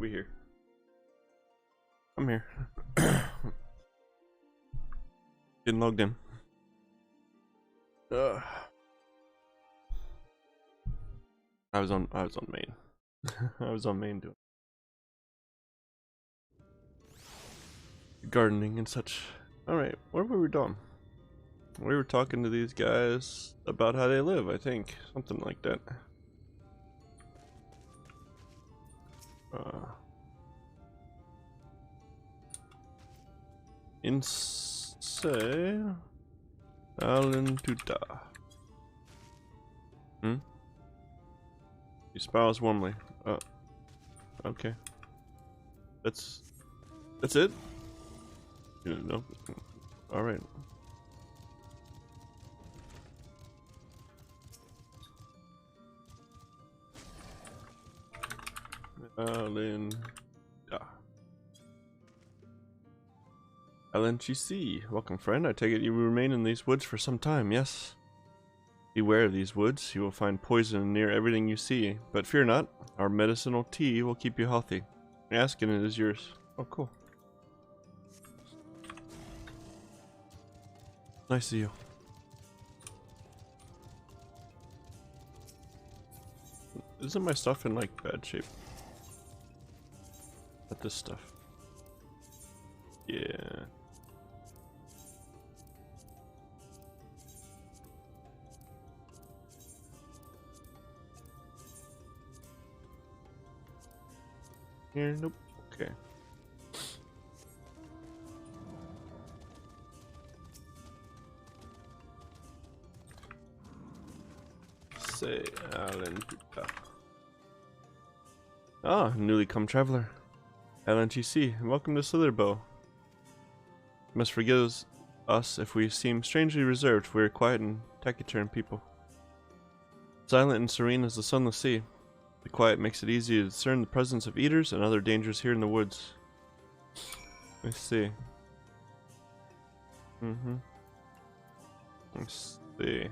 We here. I'm here. Getting logged in. I was on main. I was on main doing gardening and such. Alright, what were we doing? We were talking to these guys about how they live, I think. Something like that. Inse Alentuta. He smiles warmly. Okay. That's it? No. Alright. LNGC, welcome friend. I take it you will remain in these woods for some time, yes? Beware of these woods. You will find poison near everything you see, but fear not. Our medicinal tea will keep you healthy. Ask and it is yours. Oh, cool. Nice of you. Isn't my stuff in like bad shape? Not this stuff. Yeah. Here, nope. Okay. Say Alan. Ah, newly come traveler. LNGC, welcome to Slitherbow. You must forgive us if we seem strangely reserved. We are quiet and taciturn people. Silent and serene as the sunless sea. The quiet makes it easy to discern the presence of eaters and other dangers here in the woods. Let's see. Let's see.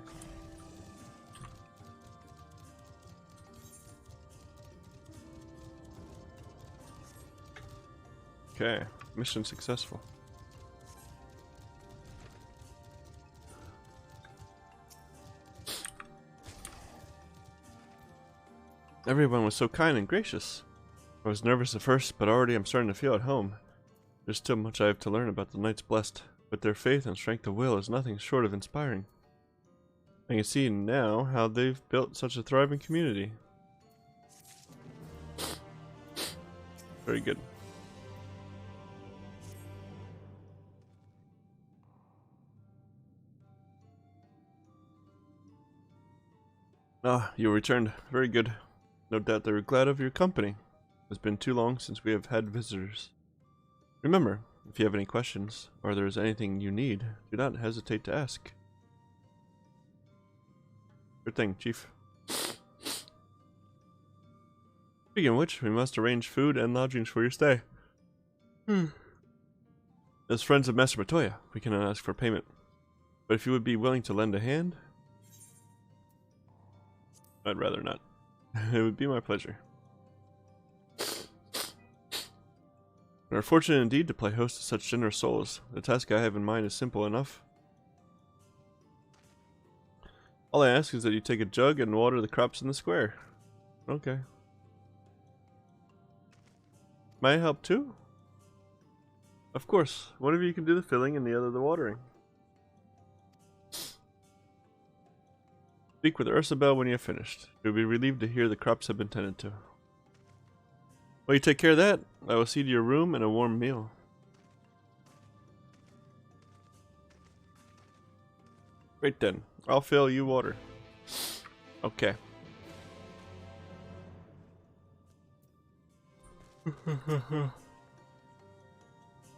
Okay, mission successful. Everyone was so kind and gracious. I was nervous at first, but already I'm starting to feel at home. There's still much I have to learn about the Knights Blessed, but their faith and strength of will is nothing short of inspiring. I can see now how they've built such a thriving community. Very good. Ah, you returned. Very good. No doubt they were glad of your company. It's been too long since we have had visitors. Remember, if you have any questions, or there is anything you need, do not hesitate to ask. Good thing, Chief. Speaking of which, we must arrange food and lodgings for your stay. As friends of Master Matoya, we cannot ask for payment. But if you would be willing to lend a hand, I'd rather not. It would be my pleasure. We are fortunate indeed to play host to such generous souls. The task I have in mind is simple enough. All I ask is that you take a jug and water the crops in the square. Okay. May I help too? Of course. One of you can do the filling and the other the watering. Speak with Ursabel when you have finished. You'll be relieved to hear the crops have been tended to. While you take care of that, I will see to your room and a warm meal. Great then. I'll fill you water. Okay.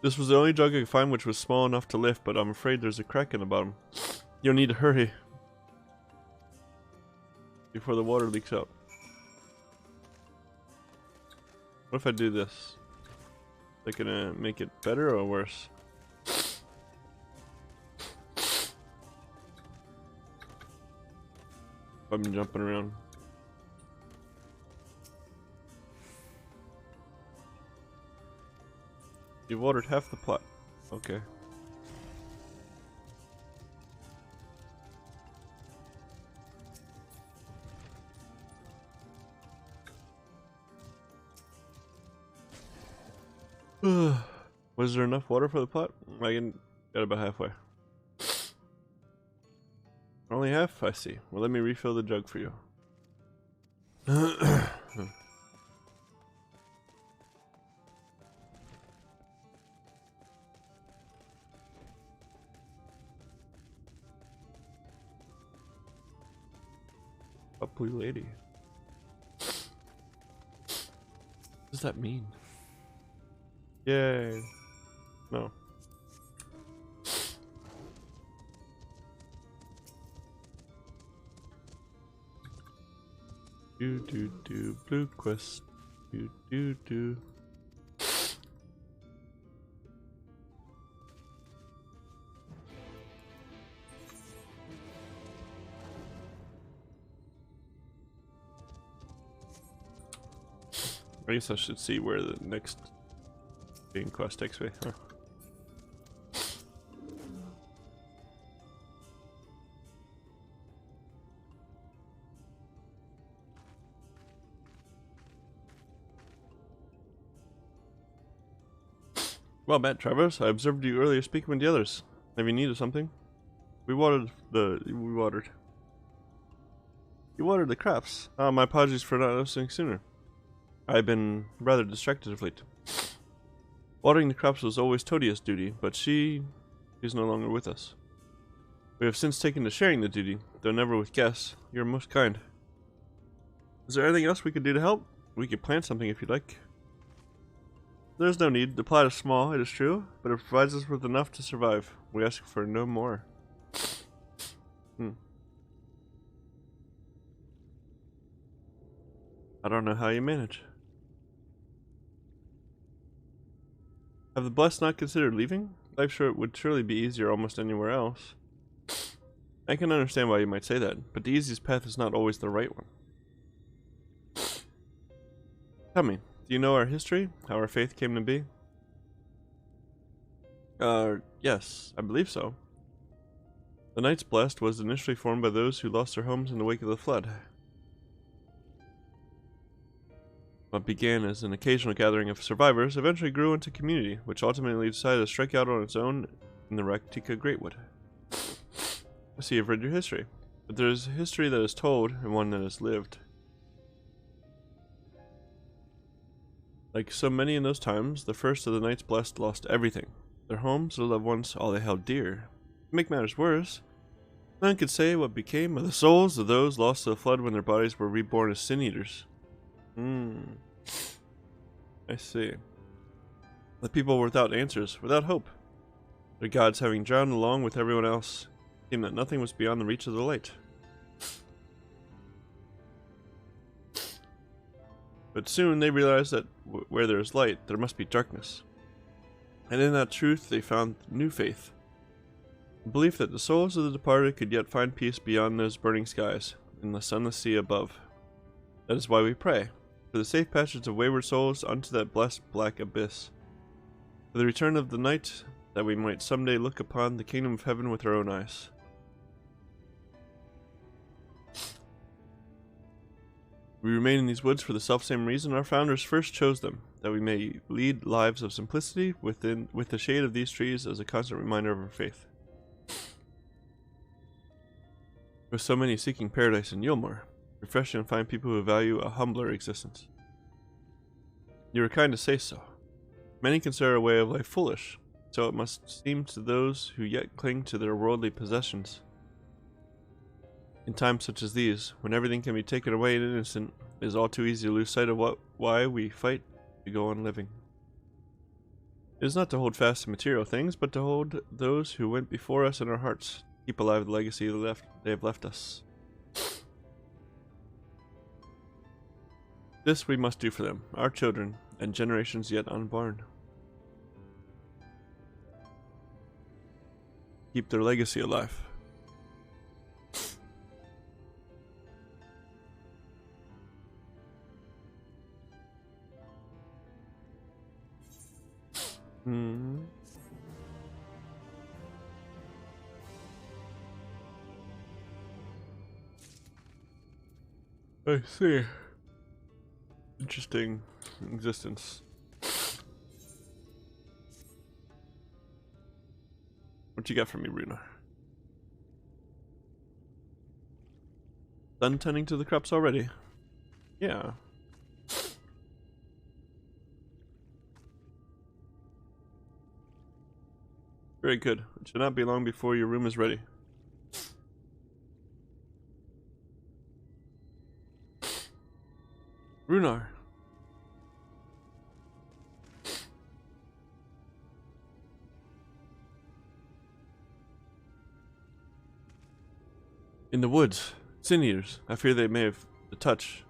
This was the only jug I could find which was small enough to lift, but I'm afraid there's a crack in the bottom. You'll need to hurry before the water leaks out. What if I do this? Is that gonna make it better or worse? I've been jumping around. You've ordered half the plot. Okay. Was there enough water for the pot? I can get about halfway. Only half? I see. Well, let me refill the jug for you. A blue lady. What does that mean? Yay. No. Do blue quest. Do. I guess I should see where the next main quest takes me. Huh. Well met, Travis. I observed you earlier speaking with the others. Have you needed something? You watered the crops. My apologies for not noticing sooner. I've been rather distracted of late. Watering the crops was always Todia's duty, but she is no longer with us. We have since taken to sharing the duty, though never with guests. You're most kind. Is there anything else we could do to help? We could plant something if you'd like. There's no need. The plot is small, it is true, but it provides us with enough to survive. We ask for no more. I don't know how you manage. Have the blessed not considered leaving? Life would surely be easier almost anywhere else. I can understand why you might say that, but the easiest path is not always the right one. Tell me, do you know our history? How our faith came to be? Yes, I believe so. The Knights Blessed was initially formed by those who lost their homes in the wake of the flood. What began as an occasional gathering of survivors eventually grew into a community, which ultimately decided to strike out on its own in the Raktika Greatwood. I see you've read your history, but there is a history that is told and one that is lived. Like so many in those times, the first of the Knights Blessed lost everything. Their homes, their loved ones, all they held dear. To make matters worse, none could say what became of the souls of those lost to the flood when their bodies were reborn as sin-eaters. I see. The people were without answers, without hope. Their gods having drowned along with everyone else, it seemed that nothing was beyond the reach of the light. But soon they realized that where there is light, there must be darkness. And in that truth they found new faith. The belief that the souls of the departed could yet find peace beyond those burning skies, in the sunless sea above. That is why we pray, for the safe passage of wayward souls unto that blessed black abyss. For the return of the night, that we might someday look upon the kingdom of heaven with our own eyes. We remain in these woods for the selfsame reason our founders first chose them, that we may lead lives of simplicity with the shade of these trees as a constant reminder of our faith. With so many seeking paradise in Yulmore, refreshing to find people who value a humbler existence. You are kind to say so. Many consider our way of life foolish, so it must seem to those who yet cling to their worldly possessions. In times such as these, when everything can be taken away in an instant, it is all too easy to lose sight of why we fight to go on living. It is not to hold fast to material things, but to hold those who went before us in our hearts, keep alive the legacy they have left us. This we must do for them, our children, and generations yet unborn. Keep their legacy alive. Hmm. I see. Interesting existence. What you got for me, Runa? Done tending to the crops already? Yeah. Very good. It should not be long before your room is ready. Runar. In the woods. Sin eaters. I fear they may have the touch.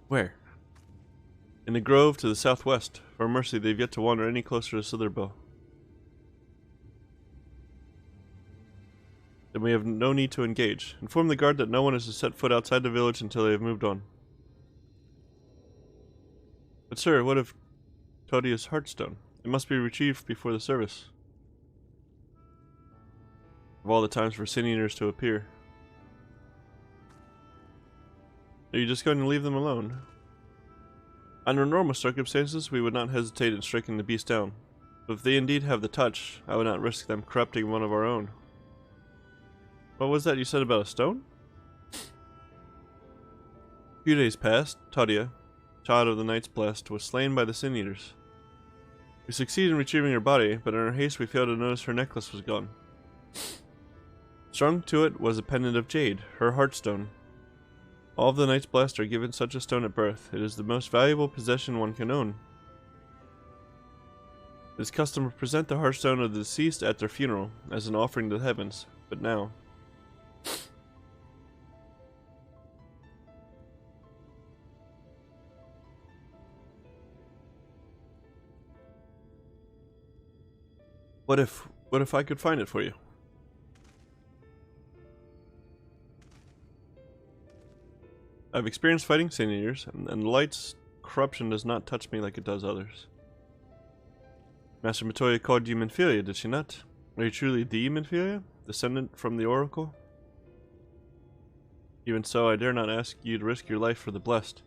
Where? In the grove to the southwest. For mercy, they've yet to wander any closer to Slitherbow. Then we have no need to engage. Inform the guard that no one is to set foot outside the village until they have moved on. But sir, what of Todia's heartstone? It must be retrieved before the service. Of all the times for sin eaters to appear. Are you just going to leave them alone? Under normal circumstances, we would not hesitate in striking the beast down. But if they indeed have the touch, I would not risk them corrupting one of our own. What was that you said about a stone? A few days past, Todia, child of the Night's Blessed, was slain by the Sin Eaters. We succeeded in retrieving her body, but in our haste we failed to notice her necklace was gone. Strung to it was a pendant of jade, her heartstone. All of the Night's Blessed are given such a stone at birth. It is the most valuable possession one can own. It is custom to present the heartstone of the deceased at their funeral, as an offering to the heavens, but now... What if I could find it for you? I've experienced fighting Sin Eaters, and the light's corruption does not touch me like it does others. Master Matoya called you Minfilia, did she not? Are you truly the Minfilia? Descendant from the Oracle? Even so, I dare not ask you to risk your life for the blessed.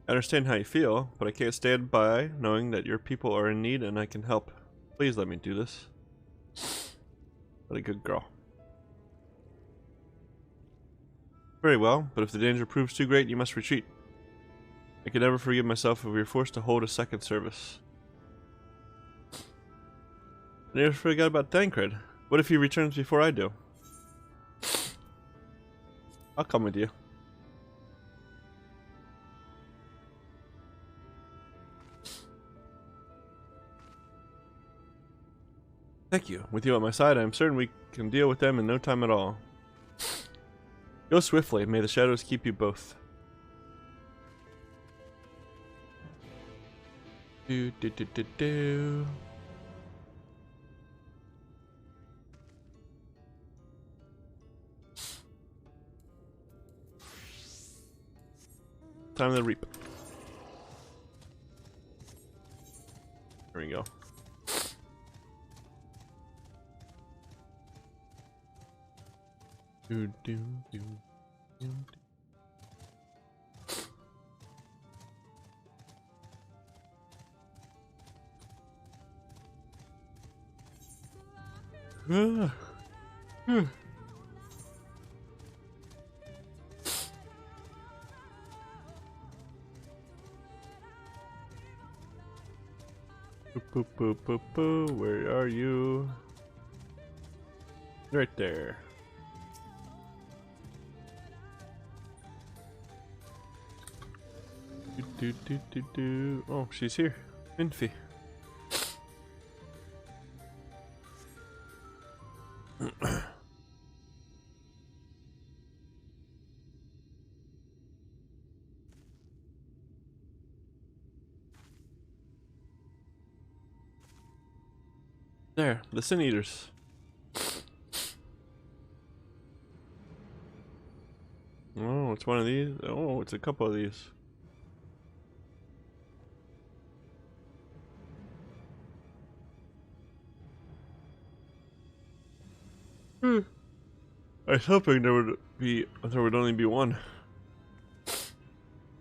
I understand how you feel, but I can't stand by knowing that your people are in need and I can help. Please let me do this. What a good girl. Very well, but if the danger proves too great, you must retreat. I could never forgive myself if we were forced to hold a second service. I never forgot about Thancred. What if he returns before I do? I'll come with you. Thank you. With you at my side, I am certain we can deal with them in no time at all. Go swiftly. May the shadows keep you both. Do do do do do. Time to reap. There we go. Do do do do. Boo, boo, boo, boo. Where are you? Right there. Do, do, do, do. Oh, she's here. Minfi. There, the Sin Eaters. Oh, it's one of these. Oh, it's a couple of these. I was hoping there would only be one.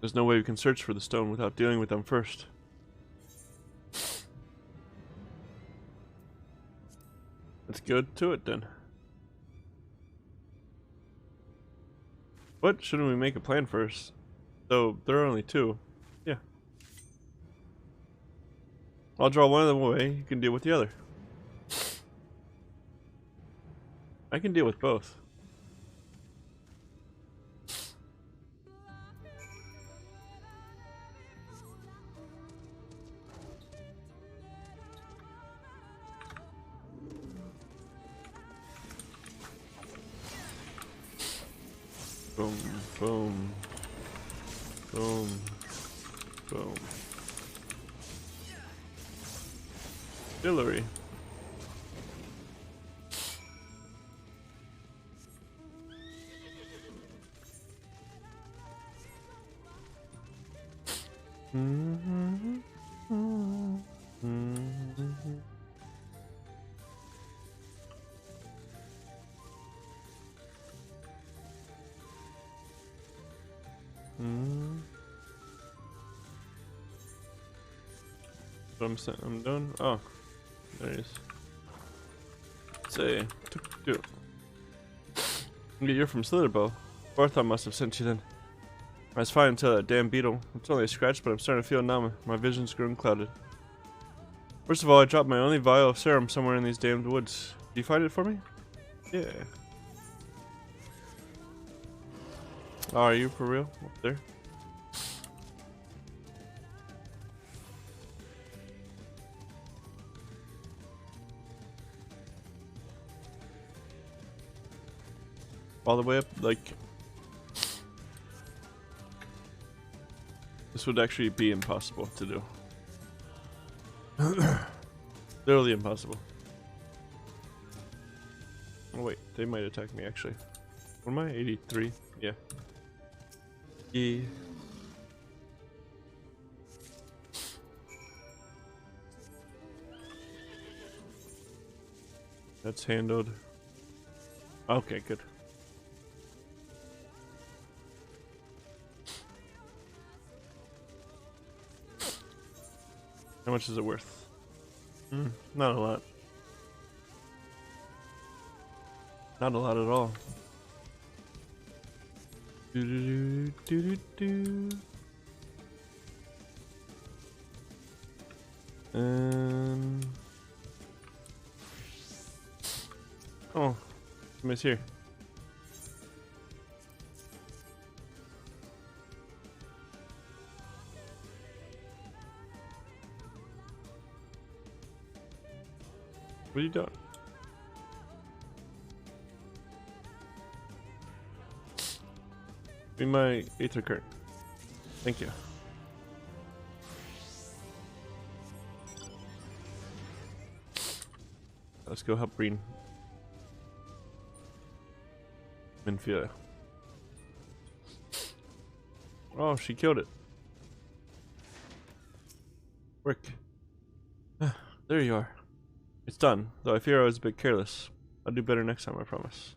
There's no way we can search for the stone without dealing with them first. Let's go to it then. What? Shouldn't we make a plan first? So there are only two. Yeah. I'll draw one of them away. You can deal with the other. I can deal with both. Boom, boom, boom, boom. Distillery. I'm done. Oh, there it is. Say, you're from Slitherbow. Barthon must have sent you then. I was fine until that damn beetle. It's only a scratch, but I'm starting to feel numb. My vision's grown clouded. First of all, I dropped my only vial of serum somewhere in these damned woods. Do you find it for me? Yeah. Oh, are you for real? Up there? All the way up, like... This would actually be impossible to do. Literally impossible. Oh wait, they might attack me actually. What am I? 83? Yeah. Yeah. That's handled. Okay, good. How much is it worth? Not a lot. Not a lot at all. Oh, somebody's here. What are you doing? Give me my Aether card. Thank you. Let's go help Breen. Minfia. Oh, she killed it. Work. There you are. It's done, though I fear I was a bit careless. I'll do better next time, I promise.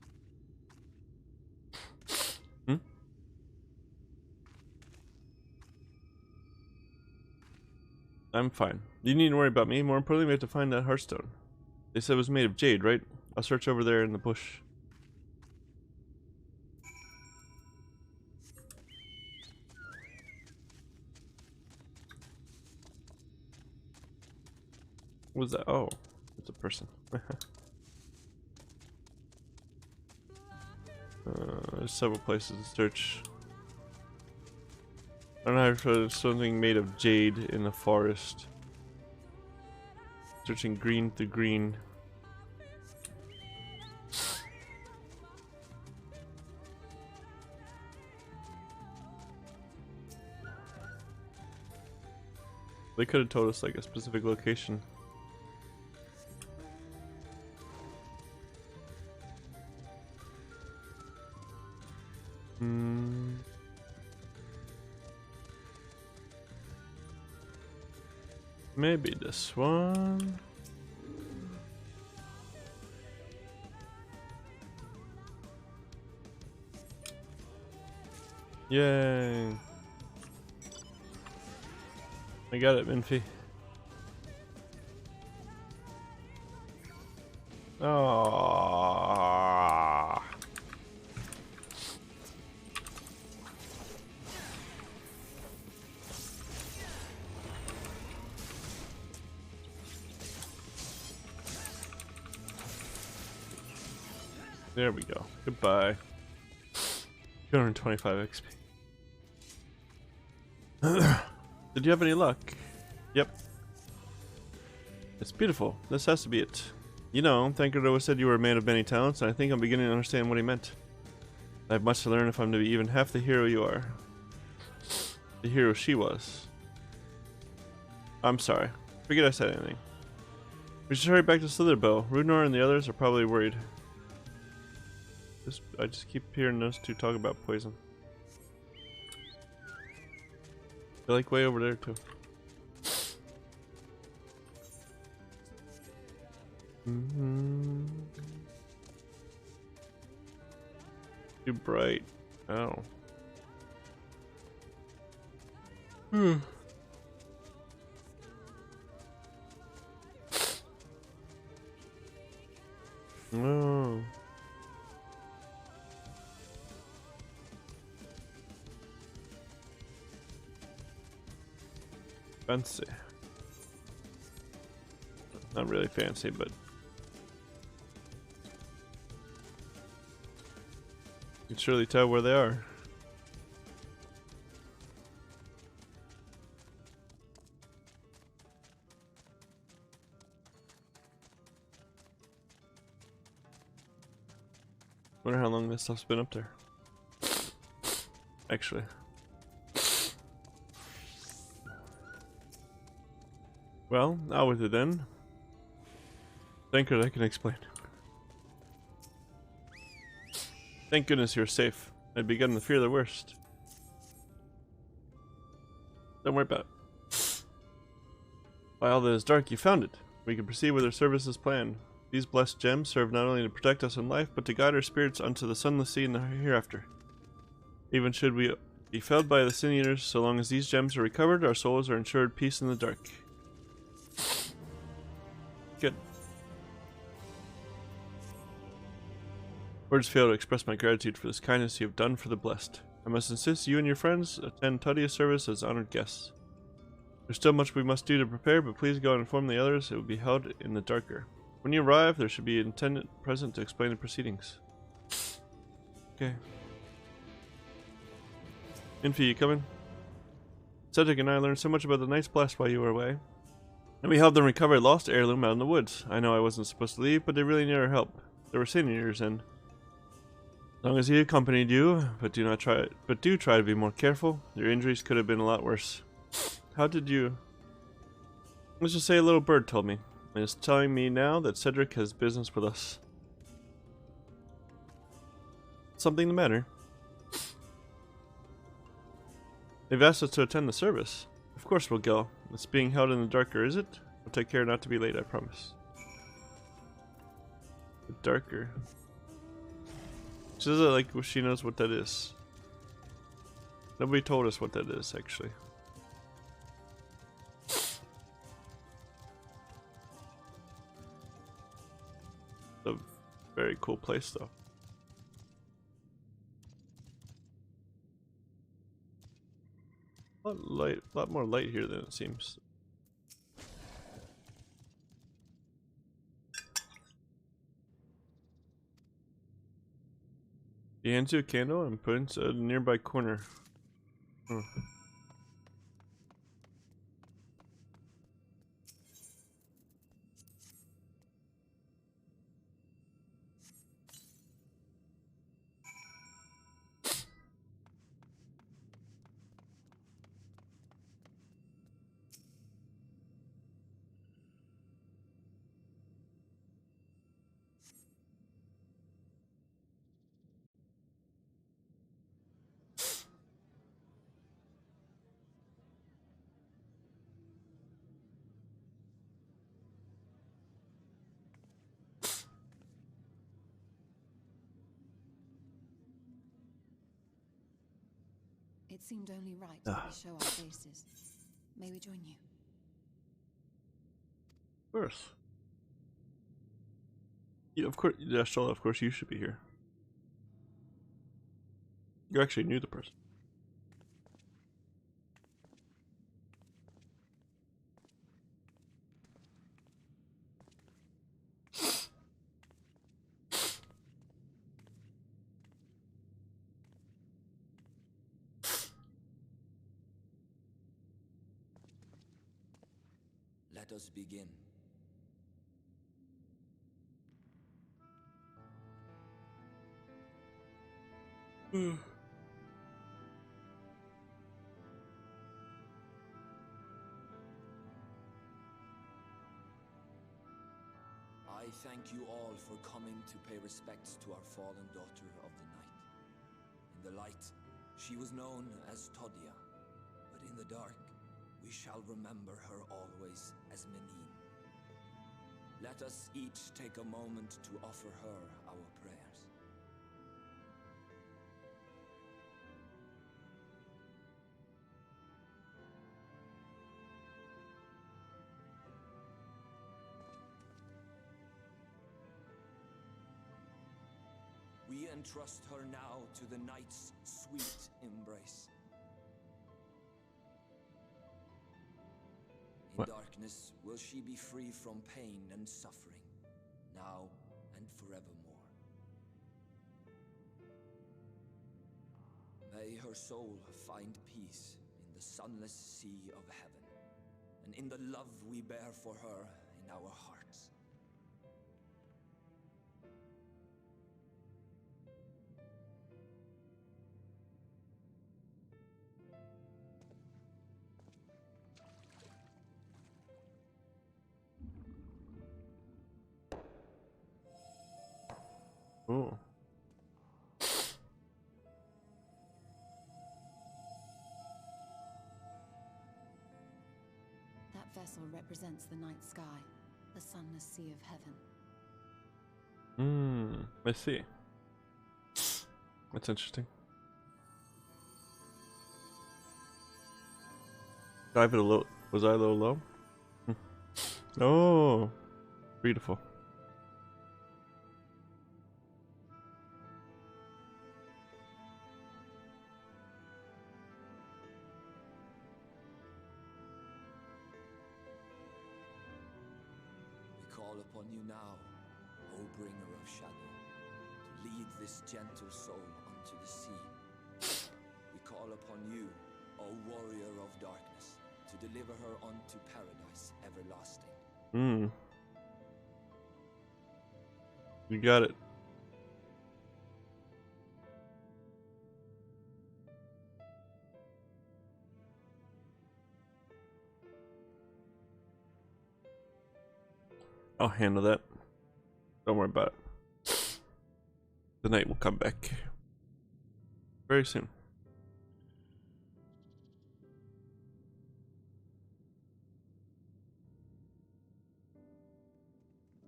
I'm fine. You needn't worry about me. More importantly, we have to find that Hearthstone. They said it was made of jade, right? I'll search over there in the bush. What was that? Oh, it's a person. There's several places to search. I don't know if there's something made of jade in the forest. Searching green to green. They could have told us like a specific location. Maybe this one. Yay! I got it, Minfy. Ah. There we go. Goodbye. 225 XP. Did you have any luck? Yep. It's beautiful. This has to be it. You know, Thanker always said you were a man of many talents, and I think I'm beginning to understand what he meant. I have much to learn if I'm to be even half the hero you are. The hero she was. I'm sorry. Forget I said anything. We should hurry back to Slitherbow. Rudnor and the others are probably worried. I just keep hearing those two talk about poison. They're like way over there too. Too bright. Oh. Oh. Fancy. Not really fancy, but you can surely tell where they are. Wonder how long this stuff's been up there. Actually. Well, out with it then. Thank God I can explain. Thank goodness you're safe. I'd begun to fear the worst. Don't worry about it. While that is dark, you found it. We can proceed with our services plan. These blessed gems serve not only to protect us in life, but to guide our spirits unto the sunless sea in the hereafter. Even should we be felled by the sin eaters, so long as these gems are recovered, our souls are ensured peace in the dark. Good. Words fail to express my gratitude for this kindness you have done for the blessed. I must insist you and your friends attend Tudia's service as honored guests. There's still much we must do to prepare, but please go and inform the others. It will be held in the darker. When you arrive, there should be an attendant present to explain the proceedings. Okay. Infi, you coming? Cedric and I learned so much about the Night's Blast while you were away. And we helped them recover a lost heirloom out in the woods. I know I wasn't supposed to leave, but they really need our help. There were seniors, and as long as he accompanied you, do try to be more careful. Your injuries could have been a lot worse. How did you? Let's just say a little bird told me, and is telling me now that Cedric has business with us. Something the matter? They've asked us to attend the service. Of course we'll go. It's being held in the darker, is it? We'll take care not to be late, I promise. The darker. She says it like she knows what that is. Nobody told us what that is, actually. A very cool place, though. A lot more light here than it seems. He hands you a candle and puts it in a nearby corner. It seemed only right that we show our faces. May we join you? Of course. Yeah, of course. Yeah, Shola, of course you should be here. You actually knew the person. Let us begin. I thank you all for coming to pay respects to our fallen daughter of the night. In the light, she was known as Todia, but in the dark, we shall remember her always as Menine. Let us each take a moment to offer her our prayers. We entrust her now to the night's sweet embrace. In darkness will she be free from pain and suffering, now and forevermore. May her soul find peace in the sunless sea of heaven, and in the love we bear for her in our hearts. Oh. That vessel represents the night sky, the sunless sea of heaven. I see. That's interesting. Dive it a little. Was I a little low? Oh, beautiful. We call upon you now, O bringer of shadow, to lead this gentle soul unto the sea. We call upon you, O warrior of darkness, to deliver her unto paradise everlasting. You got it. I'll handle that. Don't worry about it. The night will come back very soon.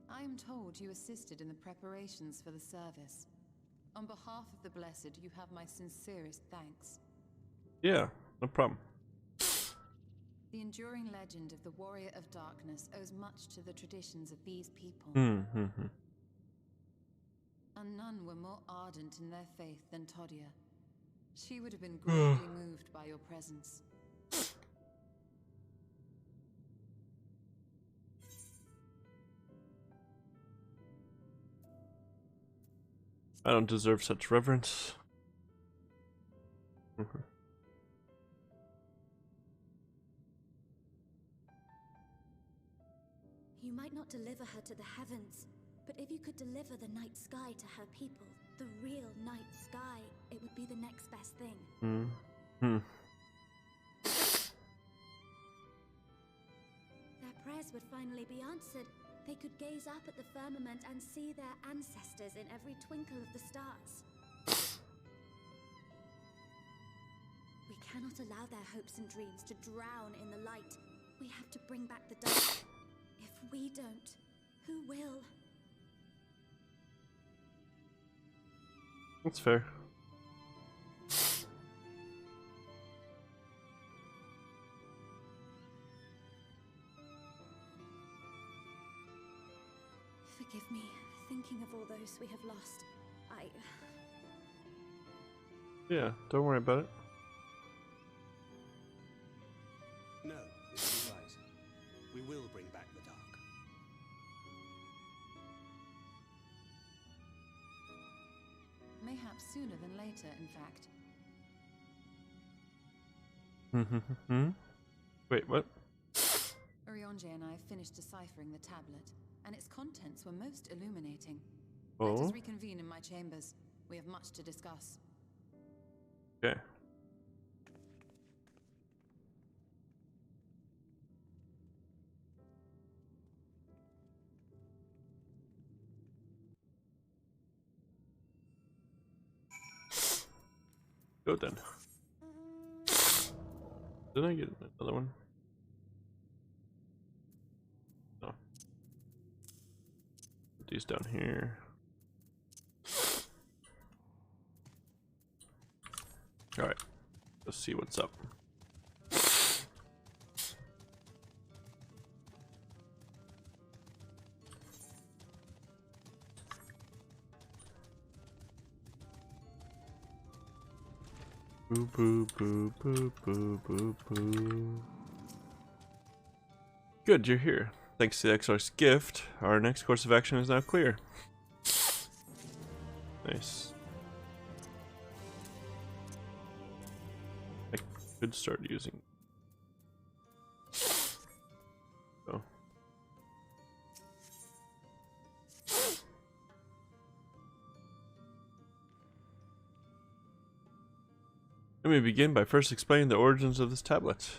I am told you assisted in the preparations for the service. On behalf of the Blessed, you have my sincerest thanks. Yeah, no problem. The enduring legend of the Warrior of Darkness owes much to the traditions of these people. And none were more ardent in their faith than Todia. She would have been greatly moved by your presence. I don't deserve such reverence. You might not deliver her to the heavens, but if you could deliver the night sky to her people, the real night sky, it would be the next best thing. Their prayers would finally be answered. They could gaze up at the firmament and see their ancestors in every twinkle of the stars. We cannot allow their hopes and dreams to drown in the light. We have to bring back the dark. If we don't, who will? That's fair. Forgive me, thinking of all those we have lost. Yeah, don't worry about it. No, this is right. We will bring back the dark. Mayhaps sooner than later, in fact. Wait, what? Urianger and I finished deciphering the tablet, and its contents were most illuminating. Oh? Let us reconvene in my chambers. We have much to discuss. Okay. Go then. Did I get another one? No. Put these down here. Alright. Let's see what's up. Boo boo boo boo boo boo boo. Good, you're here. Thanks to the Exarch's gift, our next course of action is now clear. Nice. I could start using. Oh. Let me begin by first explaining the origins of this tablet.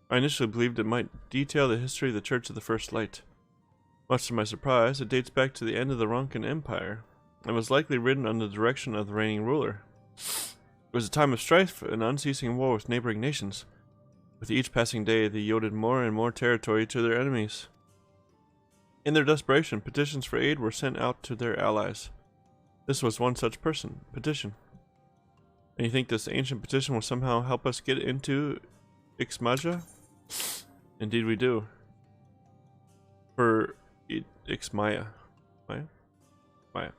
I initially believed it might detail the history of the Church of the First Light. Much to my surprise, it dates back to the end of the Ronkan Empire, and was likely written under the direction of the reigning ruler. It was a time of strife and unceasing war with neighboring nations. With each passing day, they yielded more and more territory to their enemies. In their desperation, petitions for aid were sent out to their allies. This was one such petition. And you think this ancient petition will somehow help us get into Ixmaja? Indeed we do. For Ixmaya. Maya.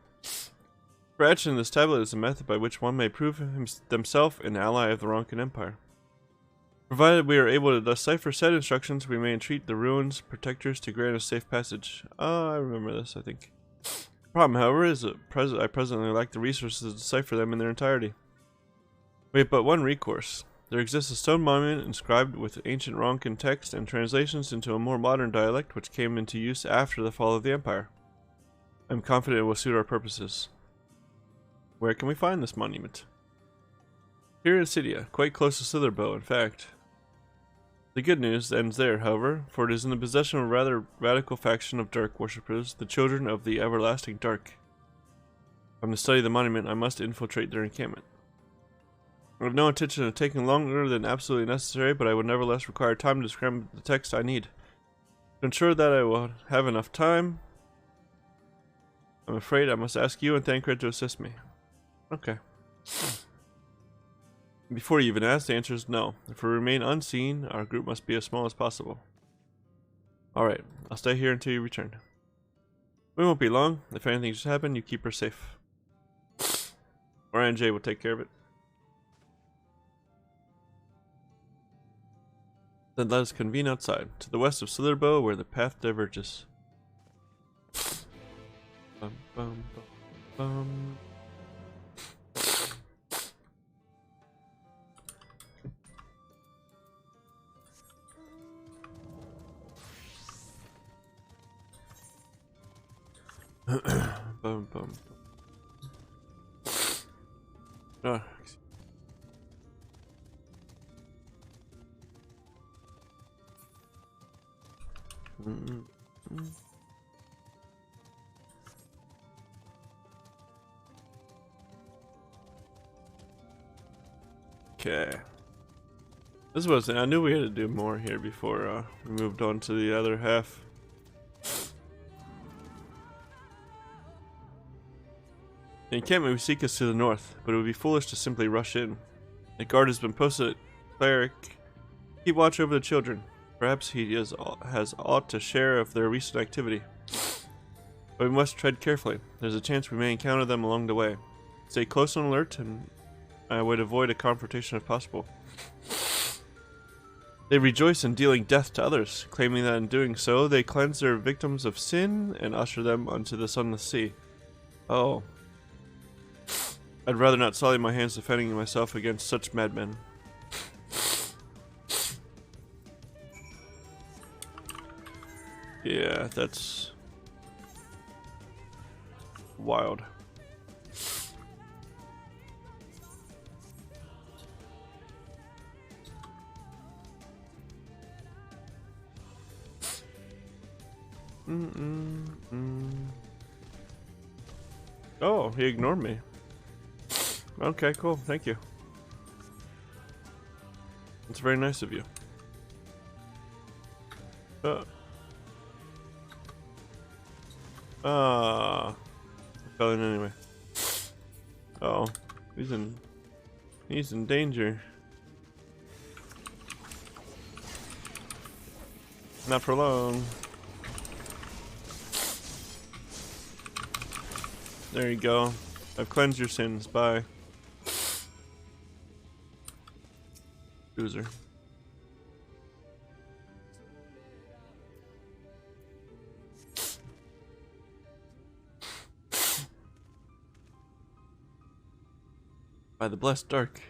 For etching this tablet is a method by which one may prove themselves an ally of the Ronkan Empire. Provided we are able to decipher said instructions, we may entreat the ruins protectors to grant us safe passage. Oh, I remember this, I think. The problem, however, is that I presently lack the resources to decipher them in their entirety. We have but one recourse. There exists a stone monument inscribed with ancient Ronkan text and translations into a more modern dialect which came into use after the fall of the Empire. I am confident it will suit our purposes. Where can we find this monument? Here in Cydia, quite close to Slitherbow, in fact. The good news ends there, however, for it is in the possession of a rather radical faction of dark worshippers, the children of the everlasting dark. From the study of the monument, I must infiltrate their encampment. I have no intention of taking longer than absolutely necessary, but I would nevertheless require time to describe the text I need. To ensure that I will have enough time, I'm afraid I must ask you and Thancred to assist me. Okay. Before you even ask, the answer is no. If we remain unseen, our group must be as small as possible. Alright, I'll stay here until you return. We won't be long. If anything should happen, you keep her safe. Orion J will take care of it. Then let us convene outside, to the west of Slitherbow, where the path diverges. Bum, bum, bum, bum. Bum, bum. Oh, Okay. This was, I knew we had to do more here before we moved on to the other half. The encampment we seek is to the north, but it would be foolish to simply rush in. A guard has been posted at Cleric. Keep watch over the children. Perhaps he has aught to share of their recent activity. But we must tread carefully. There's a chance we may encounter them along the way. Stay close and alert, and I would avoid a confrontation if possible. They rejoice in dealing death to others, claiming that in doing so, they cleanse their victims of sin and usher them unto the sunless sea. Oh. I'd rather not sully my hands defending myself against such madmen. Yeah, that's wild. Oh, he ignored me. Okay, cool. Thank you. It's very nice of you. I fell in anyway. Uh oh, he's in danger. Not for long. There you go. I've cleansed your sins. Bye. Loser. By the blessed dark.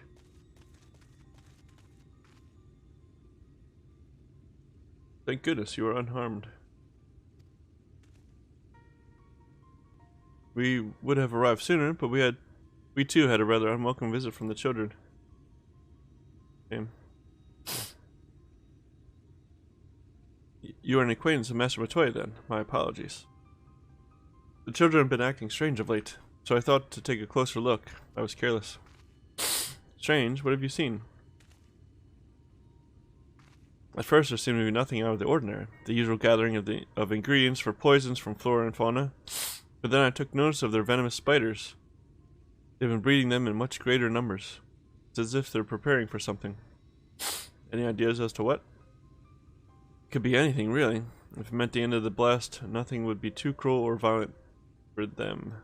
Thank goodness you are unharmed. We would have arrived sooner, but we too had a rather unwelcome visit from the children. Shame. You are an acquaintance of Master Matoy then. My apologies. The children have been acting strange of late, so I thought to take a closer look. I was careless. Strange? What have you seen? At first there seemed to be nothing out of the ordinary, the usual gathering of ingredients for poisons from flora and fauna. But then I took notice of their venomous spiders. They've been breeding them in much greater numbers. It's as if they're preparing for something. Any ideas as to what? Could be anything, really. If it meant the end of the blast, nothing would be too cruel or violent for them.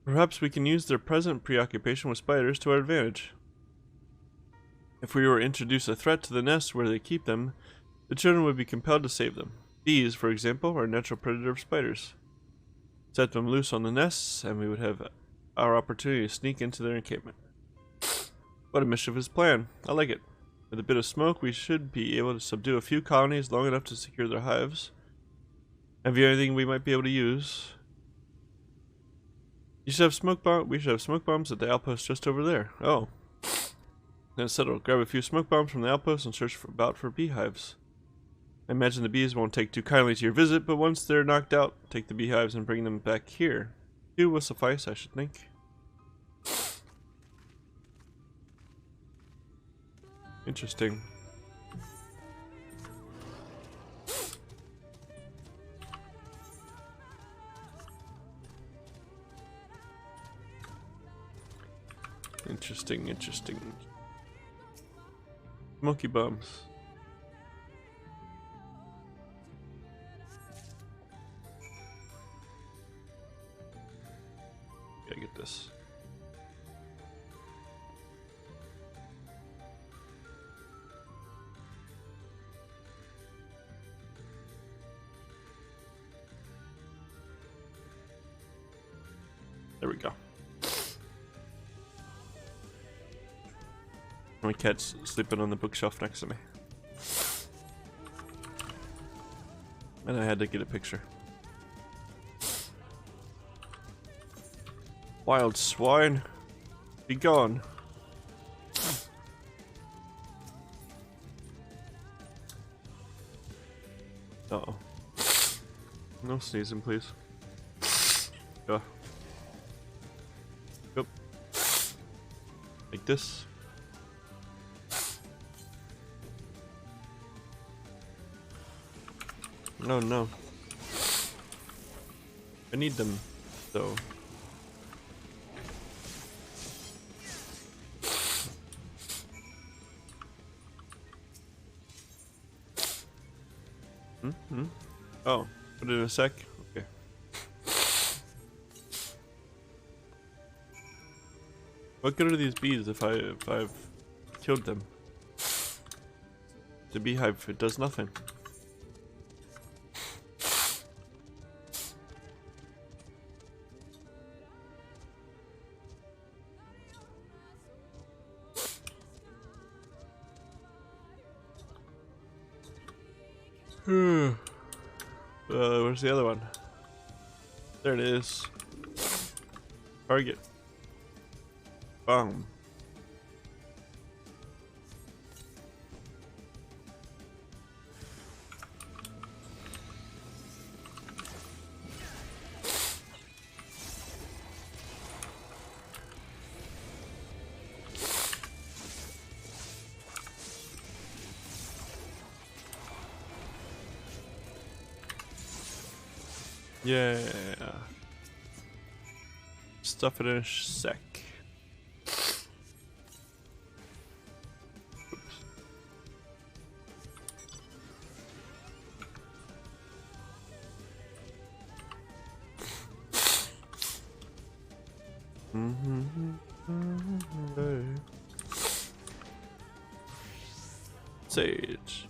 Perhaps we can use their present preoccupation with spiders to our advantage. If we were to introduce a threat to the nest where they keep them, the children would be compelled to save them. Bees, for example, are a natural predator of spiders. Set them loose on the nests, and we would have our opportunity to sneak into their encampment. What a mischievous plan. I like it. With a bit of smoke, we should be able to subdue a few colonies long enough to secure their hives. Have you anything we might be able to use? We should have smoke bombs at the outpost just over there. Oh. Then settle. Grab a few smoke bombs from the outpost and search about for beehives. I imagine the bees won't take too kindly to your visit, but once they're knocked out, take the beehives and bring them back here. 2 will suffice, I should think. Interesting. Interesting. Smoky bombs. Gotta get this. There we go. My cat's sleeping on the bookshelf next to me. And I had to get a picture. Wild swine, be gone. Uh-oh. No sneezing, please. Go. Go. Like this. No. I need them, though. Oh, put it in a sec? Okay. What good are these bees if I've killed them? The beehive, it does nothing. Where's the other one? There it is. Target. Boom. Yeah. Stuff it in a sec. Sage.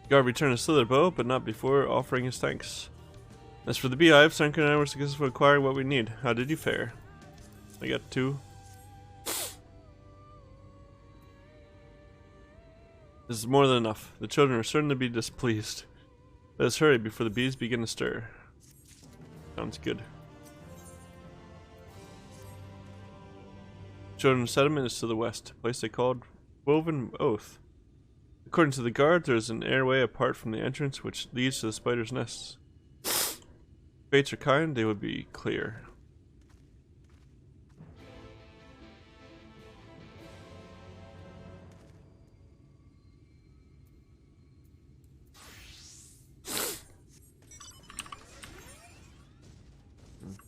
Guard returned a slither bow, but not before offering his thanks. As for the beehive, Sanka and I were successful acquiring what we need. How did you fare? I got 2. This is more than enough. The children are certain to be displeased. Let us hurry before the bees begin to stir. Sounds good. Children's settlement is to the west, a place they called Woven Oath. According to the guard, there is an airway apart from the entrance which leads to the spider's nests. Fates are kind, they would be clear.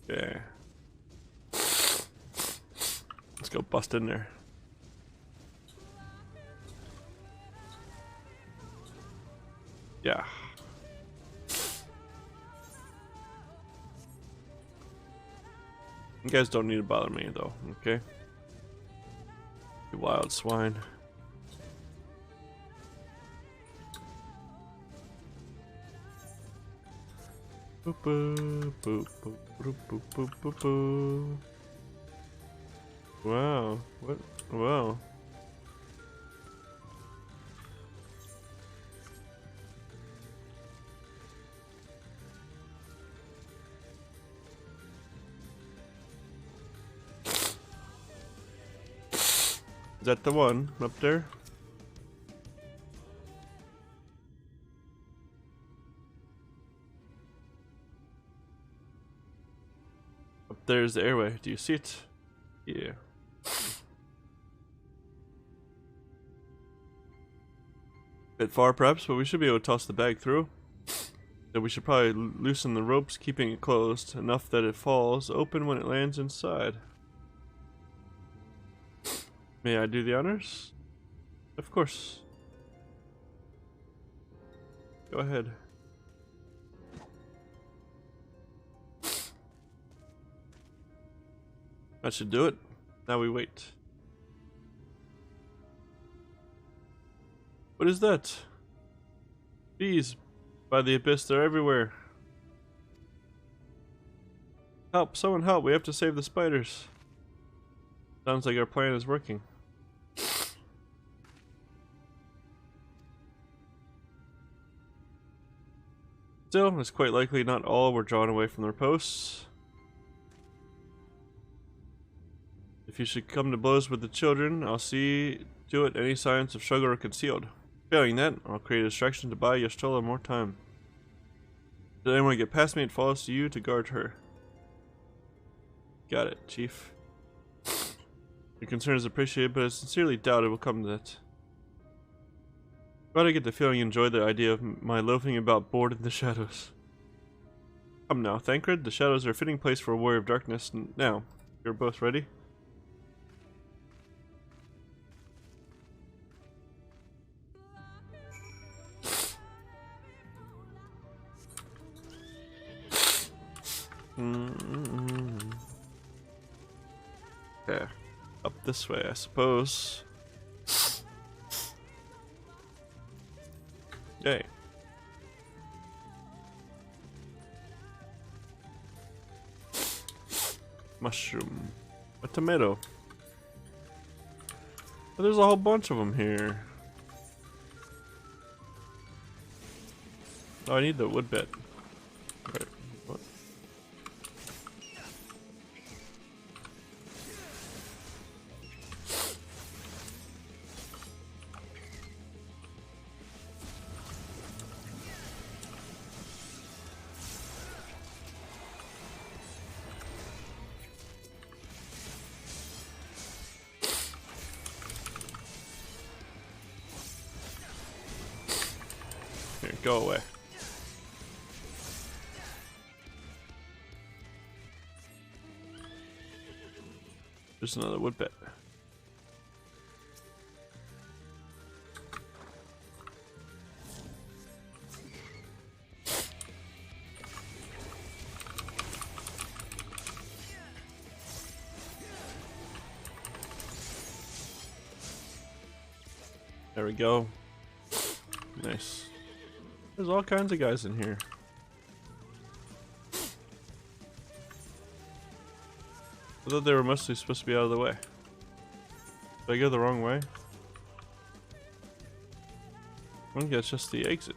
Okay. Let's go bust in there. Yeah. You guys don't need to bother me though, okay? You wild swine. Boop boop boop boop boop boop boop boop boop. Wow, what? Wow. Is that the one up there? Up there's the airway. Do you see it? Yeah. Bit far perhaps, but we should be able to toss the bag through. Then we should probably loosen the ropes, keeping it closed enough that it falls open when it lands inside. May I do the honors? Of course. Go ahead. That should do it. Now we wait. What is that? Bees by the abyss, they're everywhere. Help, someone help, we have to save the spiders. Sounds like our plan is working. Still, it's quite likely not all were drawn away from their posts. If you should come to blows with the children, I'll see to it any signs of struggle are concealed. Failing that, I'll create a distraction to buy Yastrola more time. Did anyone get past me, it falls to you to guard her. Got it, Chief. Your concern is appreciated, but I sincerely doubt it will come to that. But I get the feeling you enjoyed the idea of my loafing about bored in the shadows. Come now, Thancred, the shadows are a fitting place for a warrior of darkness. Now, you're both ready? Okay. this way, I suppose. Yay. Mushroom. A tomato. Oh, there's a whole bunch of them here. Oh, I need the wood bit. Right. What? Here, go away. There's another wood bit. There we go. Nice. There's all kinds of guys in here. I thought they were mostly supposed to be out of the way. Did I go the wrong way? I think that's just the exit.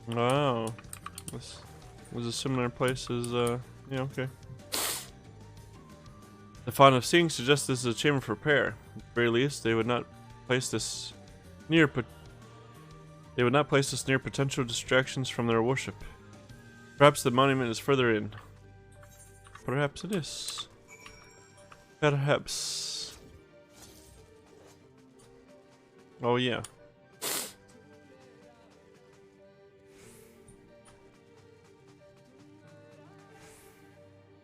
Wow. This was a similar place as, yeah, okay. The font of seeing suggests this is a chamber for prayer. At the very least, they would not place this near potential distractions from their worship. Perhaps the monument is further in. Perhaps it is. Perhaps. Oh yeah.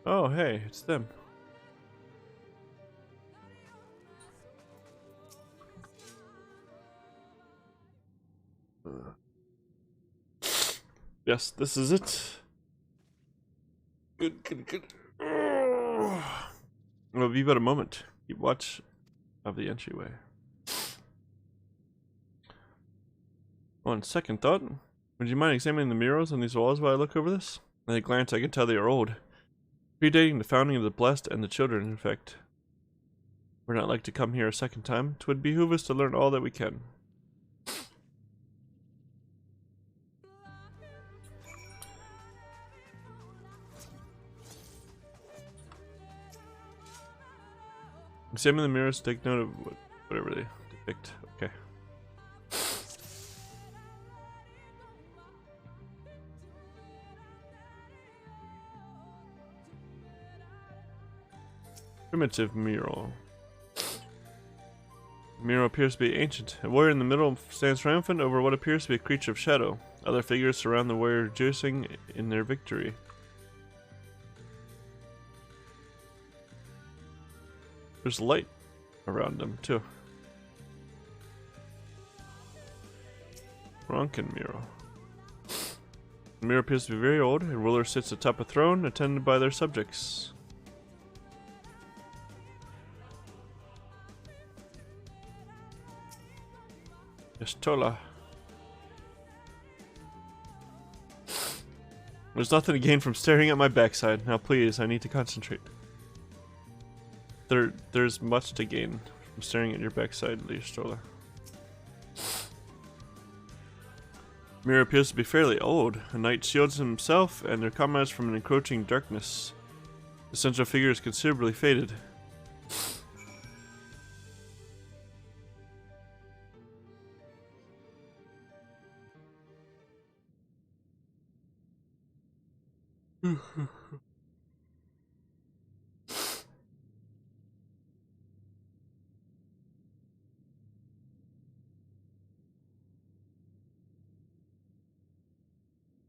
Oh hey, it's them. Yes, this is it. Good, good, good. It'll be but a moment. Keep watch of the entryway. On second thought, would you mind examining the murals on these walls while I look over this? At a glance, I can tell they are old, predating the founding of the Blessed and the Children, in fact. We're not like to come here a second time. 'Twould behoove us to learn all that we can. Examine the mirrors, take note of whatever they depict. Okay. Primitive mural. The mural appears to be ancient. A warrior in the middle stands triumphant over what appears to be a creature of shadow. Other figures surround the warrior, rejoicing in their victory. There's light around them too. Ronkin mural. The mirror appears to be very old. A ruler sits atop a throne, attended by their subjects. Yestola. There's nothing to gain from staring at my backside. Now please, I need to concentrate. There's much to gain from staring at your backside, Yestola. Mirror appears to be fairly old. A knight shields himself and their comrades from an encroaching darkness. The central figure is considerably faded.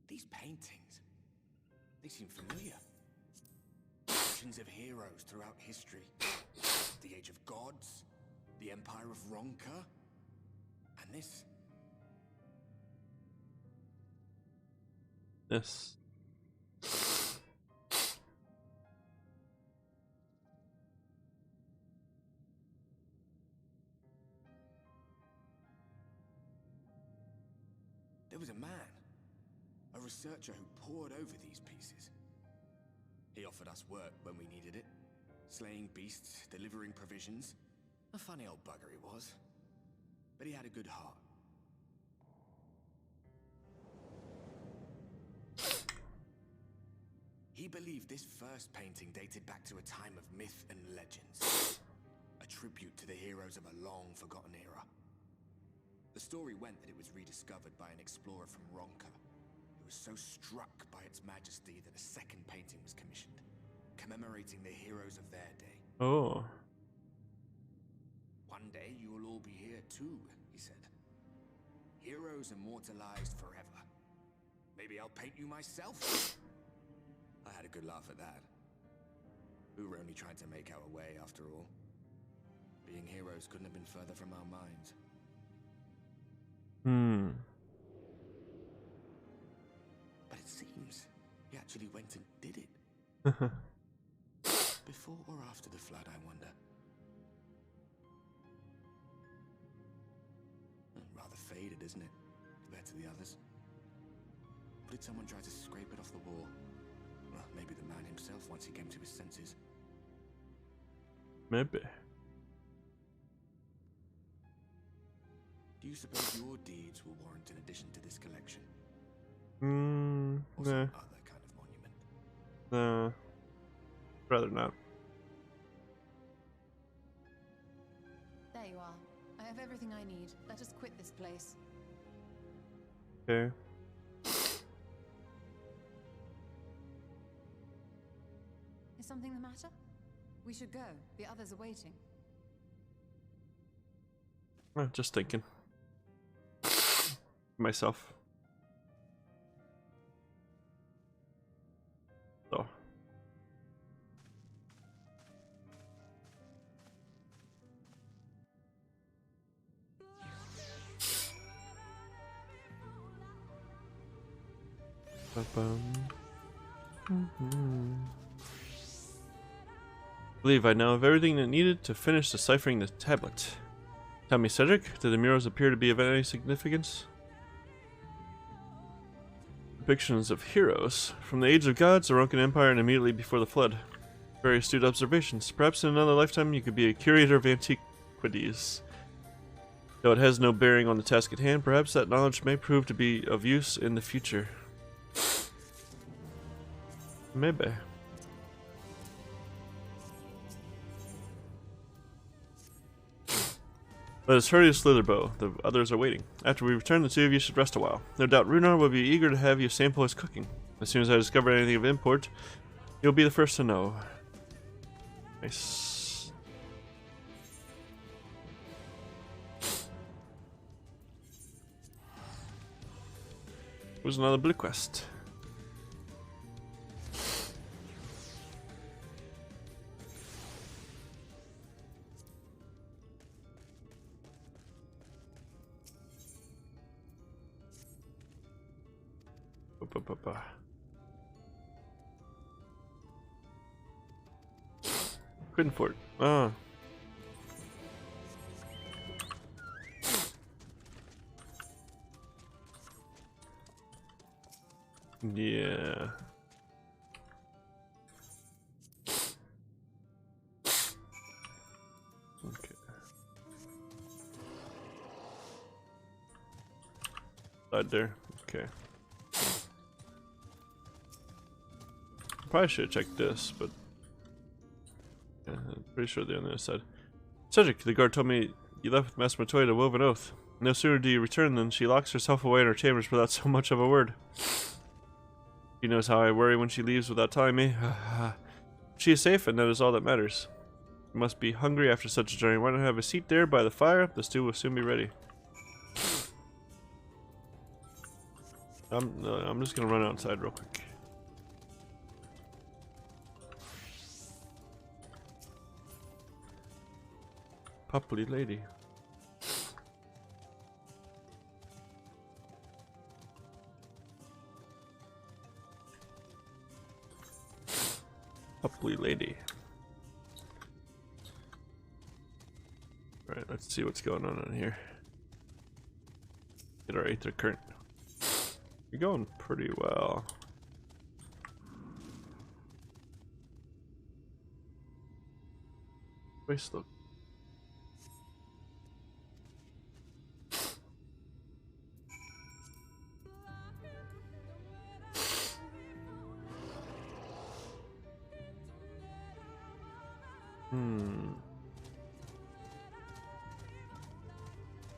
These paintings, they seem familiar. Visions of heroes throughout history. The Age of Gods, the Empire of Ronka, and this. Yes. There was a man, a researcher who pored over these pieces. He offered us work when we needed it, slaying beasts, delivering provisions. A funny old bugger he was, but he had a good heart. He believed this first painting dated back to a time of myth and legends, a tribute to the heroes of a long-forgotten era. The story went that it was rediscovered by an explorer from Ronka, who was so struck by its majesty that a second painting was commissioned, commemorating the heroes of their day. Oh. One day you will all be here too, he said. Heroes immortalized forever. Maybe I'll paint you myself? I had a good laugh at that. We were only trying to make our way after all. Being heroes couldn't have been further from our minds. But it seems he actually went and did it. Before or after the flood, I wonder. Rather faded, isn't it, compared to the others? Or did someone try to scrape it off the wall? Well, maybe the man himself once he came to his senses. Maybe. Do you suppose your deeds will warrant an addition to this collection? Or Nah. some other kind of monument? Rather not. There you are. I have everything I need. Let us quit this place. Okay. Is something the matter? We should go. The others are waiting. Just thinking. Myself. So. I believe I know of everything that needed to finish deciphering the tablet. Tell me, Cedric, do the murals appear to be of any significance? Depictions of heroes from the Age of Gods, the Ronkan Empire, and immediately before the flood. Very astute observations. Perhaps in another lifetime you could be a curator of antiquities. Though it has no bearing on the task at hand, perhaps that knowledge may prove to be of use in the future. Maybe. Let us hurry to Slitherbow. The others are waiting. After we return, the two of you should rest a while. No doubt Runar will be eager to have you sample his cooking. As soon as I discover anything of import, you'll be the first to know. Nice. Here's another blue quest. Quinfort. Ah. Yeah. Okay. Side there. Okay. Probably should have checked this, but yeah, I'm pretty sure they're on the other side. Cedric, the guard told me you left with Master Matoya to wove an oath. No sooner do you return than she locks herself away in her chambers without so much of a word. She knows how I worry when she leaves without telling me. She is safe, and that is all that matters. You must be hungry after such a journey. Why not have a seat there by the fire? The stew will soon be ready. I'm just gonna run outside real quick. Puppy lady. Lovely lady. Alright, let's see what's going on in here. Get our Aether Current. You're going pretty well. Very slow.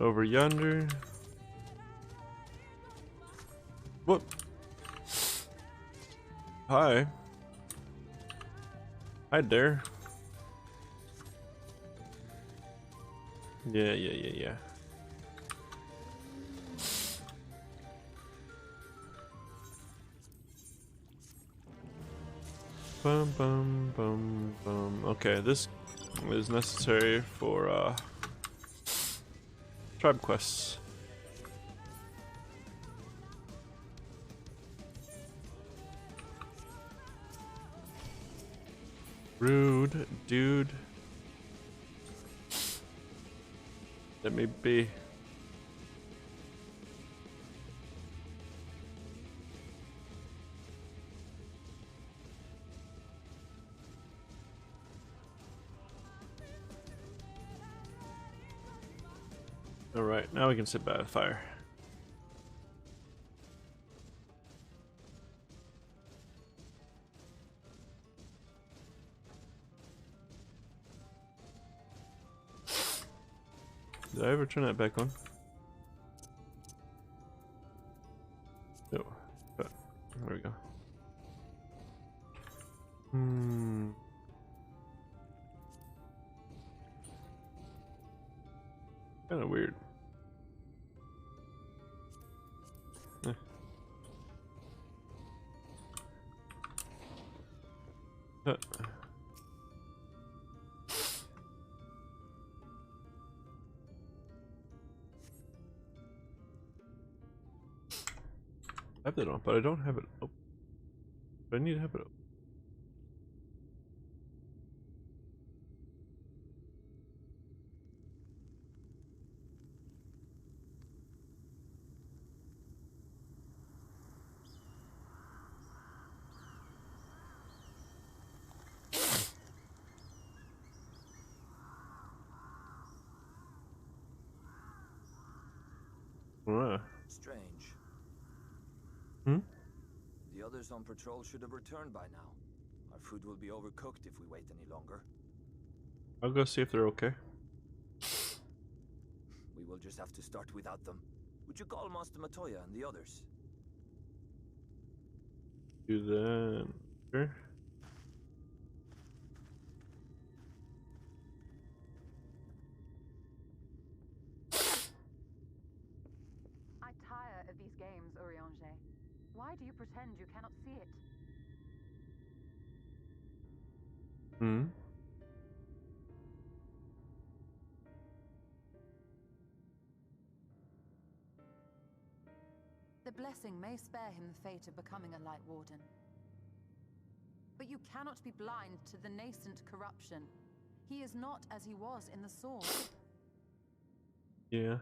Over yonder. What? Hi. Hi there. Yeah. Bum bum bum bum. Okay, this is necessary for tribe quests. Rude, dude. Let me be. Alright, now we can sit by the fire. Did I ever turn that back on? No. But there we go. Kinda weird. I have that on, but I don't have it open. But I need to have it open. Strange. Hmm? The others on patrol should have returned by now. Our food will be overcooked if we wait any longer. I'll go see if they're okay. We will just have to start without them. Would you call Master Matoya and the others? Do that. Sure. I tire of these games, Urianger. Why do you pretend you cannot see it? Hmm? The blessing may spare him the fate of becoming a Light Warden. But you cannot be blind to the nascent corruption. He is not as he was in the Sword. Yeah.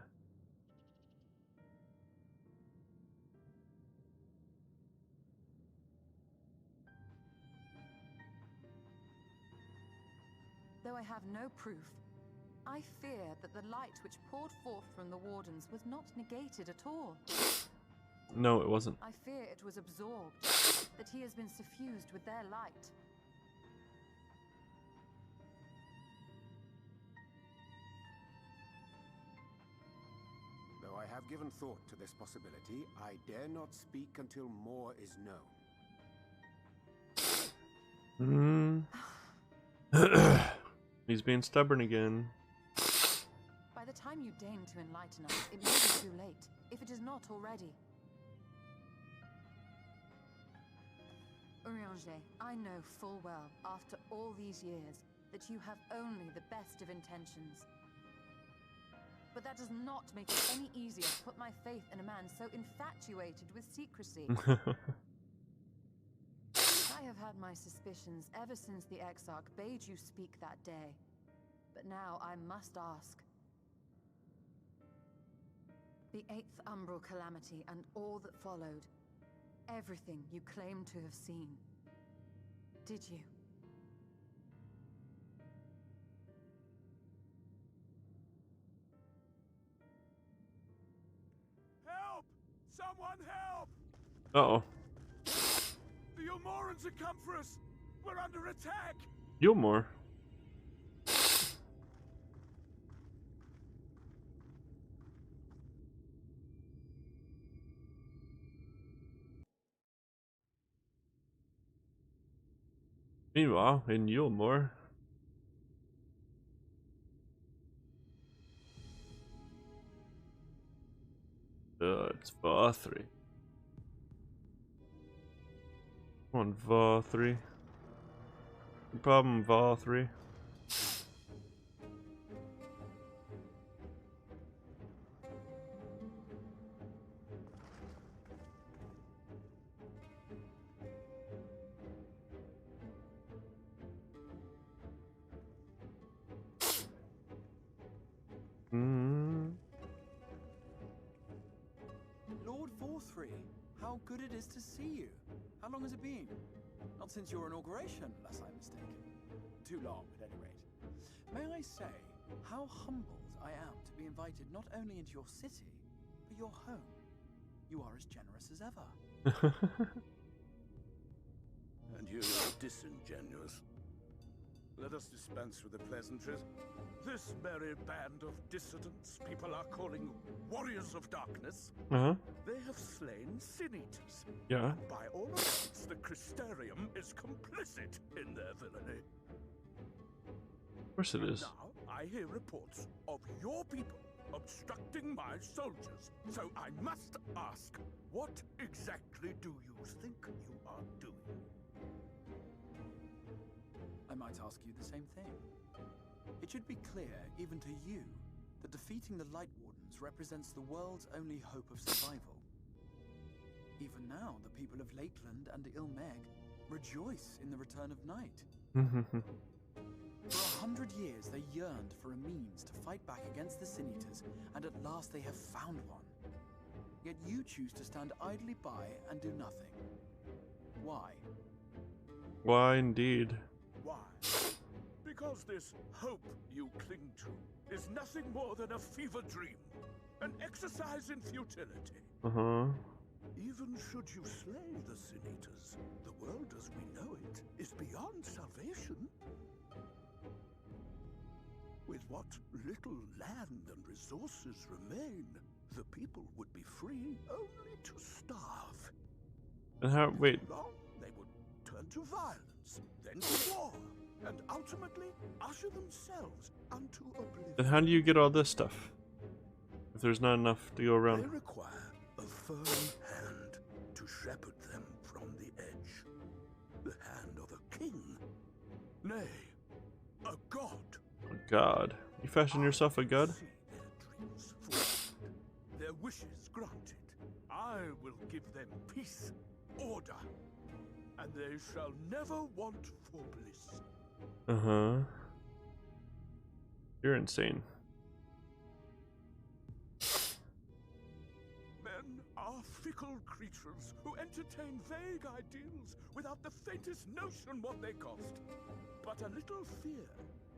Though I have no proof, I fear that the light which poured forth from the Wardens was not negated at all. No, it wasn't. I fear it was absorbed, that he has been suffused with their light. Though I have given thought to this possibility, I dare not speak until more is known. He's being stubborn again. By the time you deign to enlighten us, it may be too late, if it is not already. Urianger, I know full well, after all these years, that you have only the best of intentions. But that does not make it any easier to put my faith in a man so infatuated with secrecy. I have had my suspicions ever since the Exarch bade you speak that day. But now I must ask. The 8th Umbral Calamity and all that followed. Everything you claim to have seen. Did you? Help! Someone help! Uh-oh. The Yulmorans have come for us! We're under attack! Yulmor? Meanwhile, in Yulmor... it's FFXIV. Come on, FFXIV. No problem, FFXIV. Lord FFXIV, how good it is to see you. How long has it been? Not since your inauguration, unless I'm mistaken. Too long, at any rate. May I say how humbled I am to be invited not only into your city, but your home. You are as generous as ever. And you are disingenuous. Let us dispense with the pleasantries. This merry band of dissidents people are calling warriors of darkness. They have slain sin-eaters. Yeah. And by all accounts, the Crystarium is complicit in their villainy. Of course it is. Now, I hear reports of your people obstructing my soldiers. So I must ask, what exactly do you think you are doing? I might ask you the same thing. It should be clear, even to you, that defeating the Light Wardens represents the world's only hope of survival. Even now, the people of Lakeland and Ilmeg rejoice in the return of night. For 100 years, they yearned for a means to fight back against the Sin-Eaters, and at last they have found one. Yet you choose to stand idly by and do nothing. Why? Why indeed? Why? Because this hope you cling to is nothing more than a fever dream, an exercise in futility. Even should you slay the Sin-Eaters, the world as we know it is beyond salvation. With what little land and resources remain, the people would be free only to starve. And how? Wait. Long, they would turn to violence, then to war, and ultimately usher themselves unto oblivion. Then how do you get all this stuff? If there's not enough to go around. They require a firm hand to shepherd them from the edge. The hand of a king. Nay, a god. Oh God. You fashion yourself a god? See their dreams fulfilled, their wishes granted. I will give them peace, order, and they shall never want for bliss. You're insane. Men are fickle creatures who entertain vague ideals without the faintest notion what they cost. But a little fear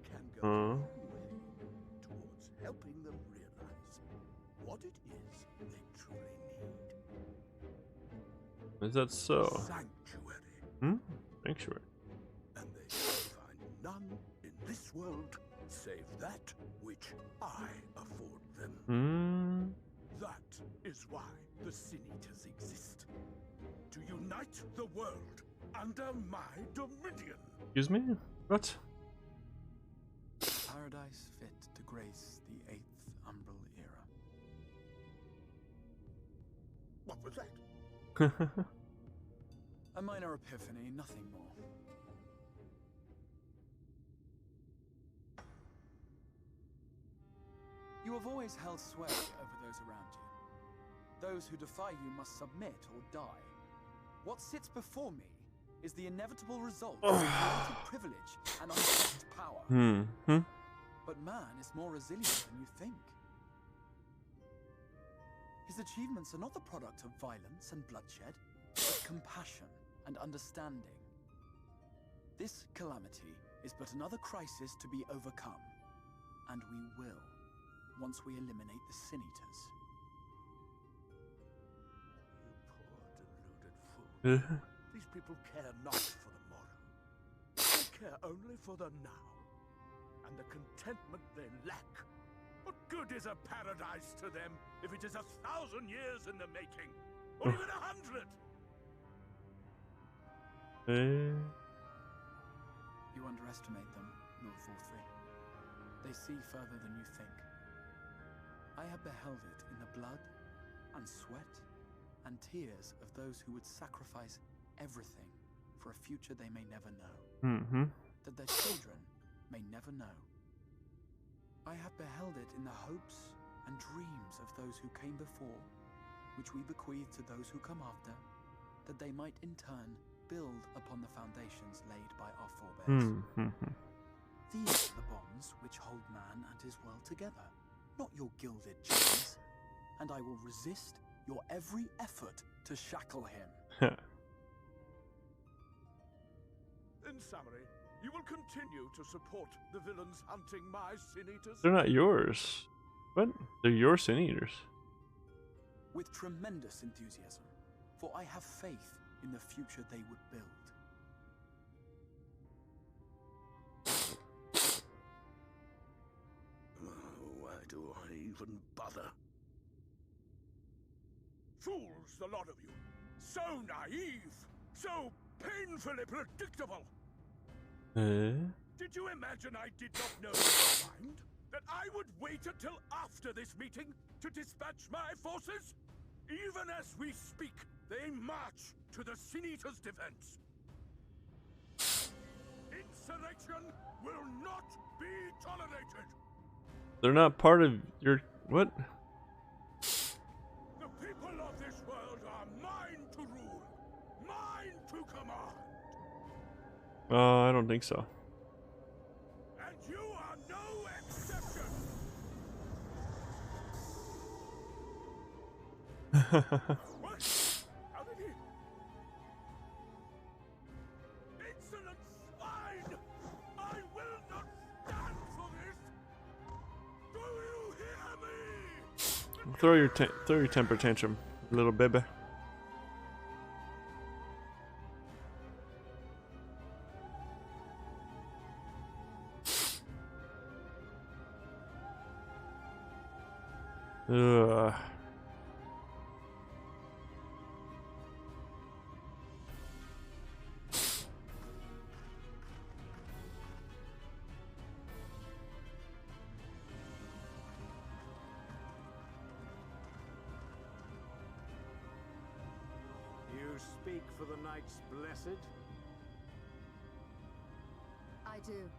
can go a long way towards helping them realize what it is they truly need. Is that so? Sanctuary. Sanctuary. And they shall find none in this world save that which I afford them. That is why the Sin-Eaters exist. To unite the world under my dominion. Excuse me? What? Paradise fit to grace the 8th Umbral era. What was that? A minor epiphany, nothing more. You have always held sway over those around you. Those who defy you must submit or die. What sits before me is the inevitable result of inherited privilege and unchecked power. But man is more resilient than you think. His achievements are not the product of violence and bloodshed, but compassion and understanding. This calamity is but another crisis to be overcome, and we will, once we eliminate the Sin Eaters. You poor deluded fool. These people care not for the morrow. They care only for the now, and the contentment they lack. What good is a paradise to them if it is 1,000 years in the making, or even 100? You underestimate them, Lord Forthry. They see further than you think. I have beheld it in the blood and sweat and tears of those who would sacrifice everything for a future they may never know. That their children may never know. I have beheld it in the hopes and dreams of those who came before, which we bequeath to those who come after, that they might in turn build upon the foundations laid by our forebears. These are the bonds which hold man and his world together, not your gilded chains, and I will resist your every effort to shackle him. In summary, you will continue to support the villains hunting my Sin Eaters? They're not yours. What? They're your Sin Eaters. With tremendous enthusiasm, for I have faith in the future they would build. Why do I even bother? Fools, the lot of you. So naive. So painfully predictable. Did you imagine I did not know your mind? That I would wait until after this meeting to dispatch my forces? Even as we speak, they march to the Sin Eaters' defense. Insurrection will not be tolerated. They're not part of your... What? The people of this world are mine to rule, mine to command. I don't think so. And you are no exception. What? How did he? Insolent swine! I will not stand for this. Do you hear me? Throw your temper tantrum, little baby. Ugh. You speak for the Knights Blessed? I do.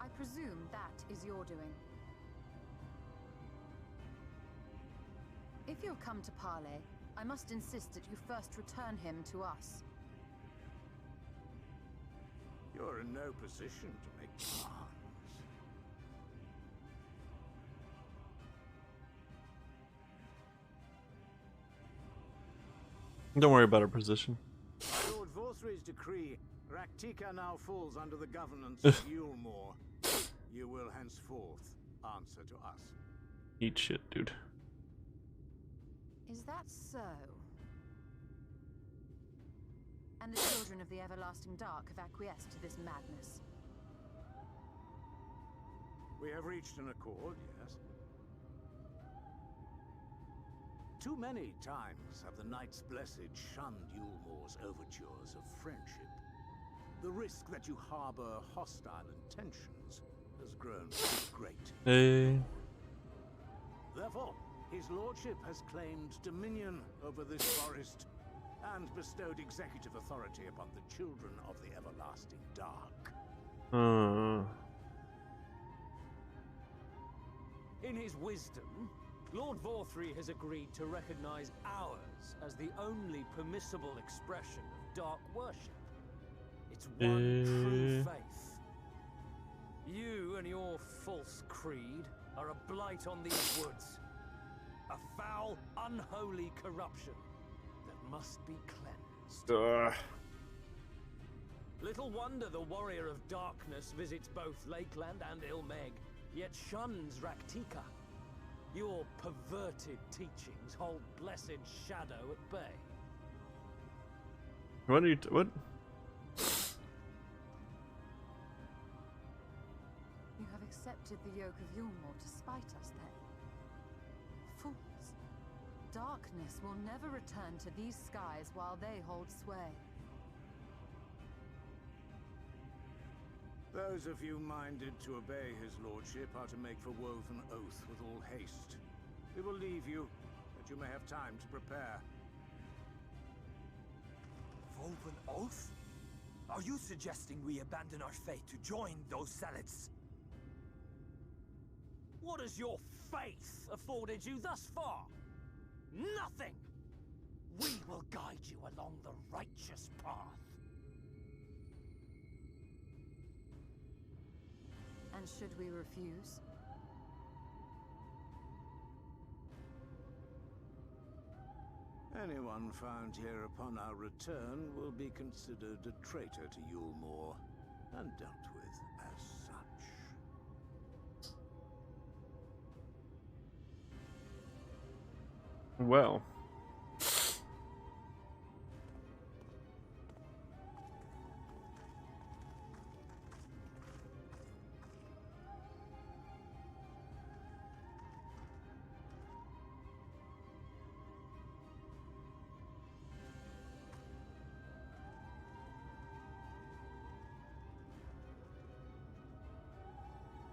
I presume that is your doing. If you've come to parley, I must insist that you first return him to us. You're in no position to make demands. Don't worry about our position. By Lord Vorthry's decree, Raktika now falls under the governance of Yulmore. You will henceforth answer to us. Eat shit, dude. Is that so? And the children of the Everlasting Dark have acquiesced to this madness. We have reached an accord, yes. Too many times have the Knights Blessed shunned Yulmore's overtures of friendship. The risk that you harbor hostile intentions has grown too great. Therefore, his lordship has claimed dominion over this forest and bestowed executive authority upon the children of the Everlasting Dark. In his wisdom, Lord Vorthry has agreed to recognize ours as the only permissible expression of dark worship. It's one true faith. You and your false creed are a blight on these woods. A foul, unholy corruption that must be cleansed. Little wonder the warrior of darkness visits both Lakeland and Ilmeg, yet shuns Raktika. Your perverted teachings hold blessed Shadow at bay. What are you what? You have accepted the yoke of Yulmore to spite us, then? Fools. Darkness will never return to these skies while they hold sway. Those of you minded to obey his lordship are to make for Woven Oath with all haste. We will leave you, that you may have time to prepare. Woven Oath? Are you suggesting we abandon our fate to join those zealots? What has your faith afforded you thus far? Nothing! We will guide you along the righteous path. And should we refuse? Anyone found here upon our return will be considered a traitor to Yulmore and dealt with as such. Well.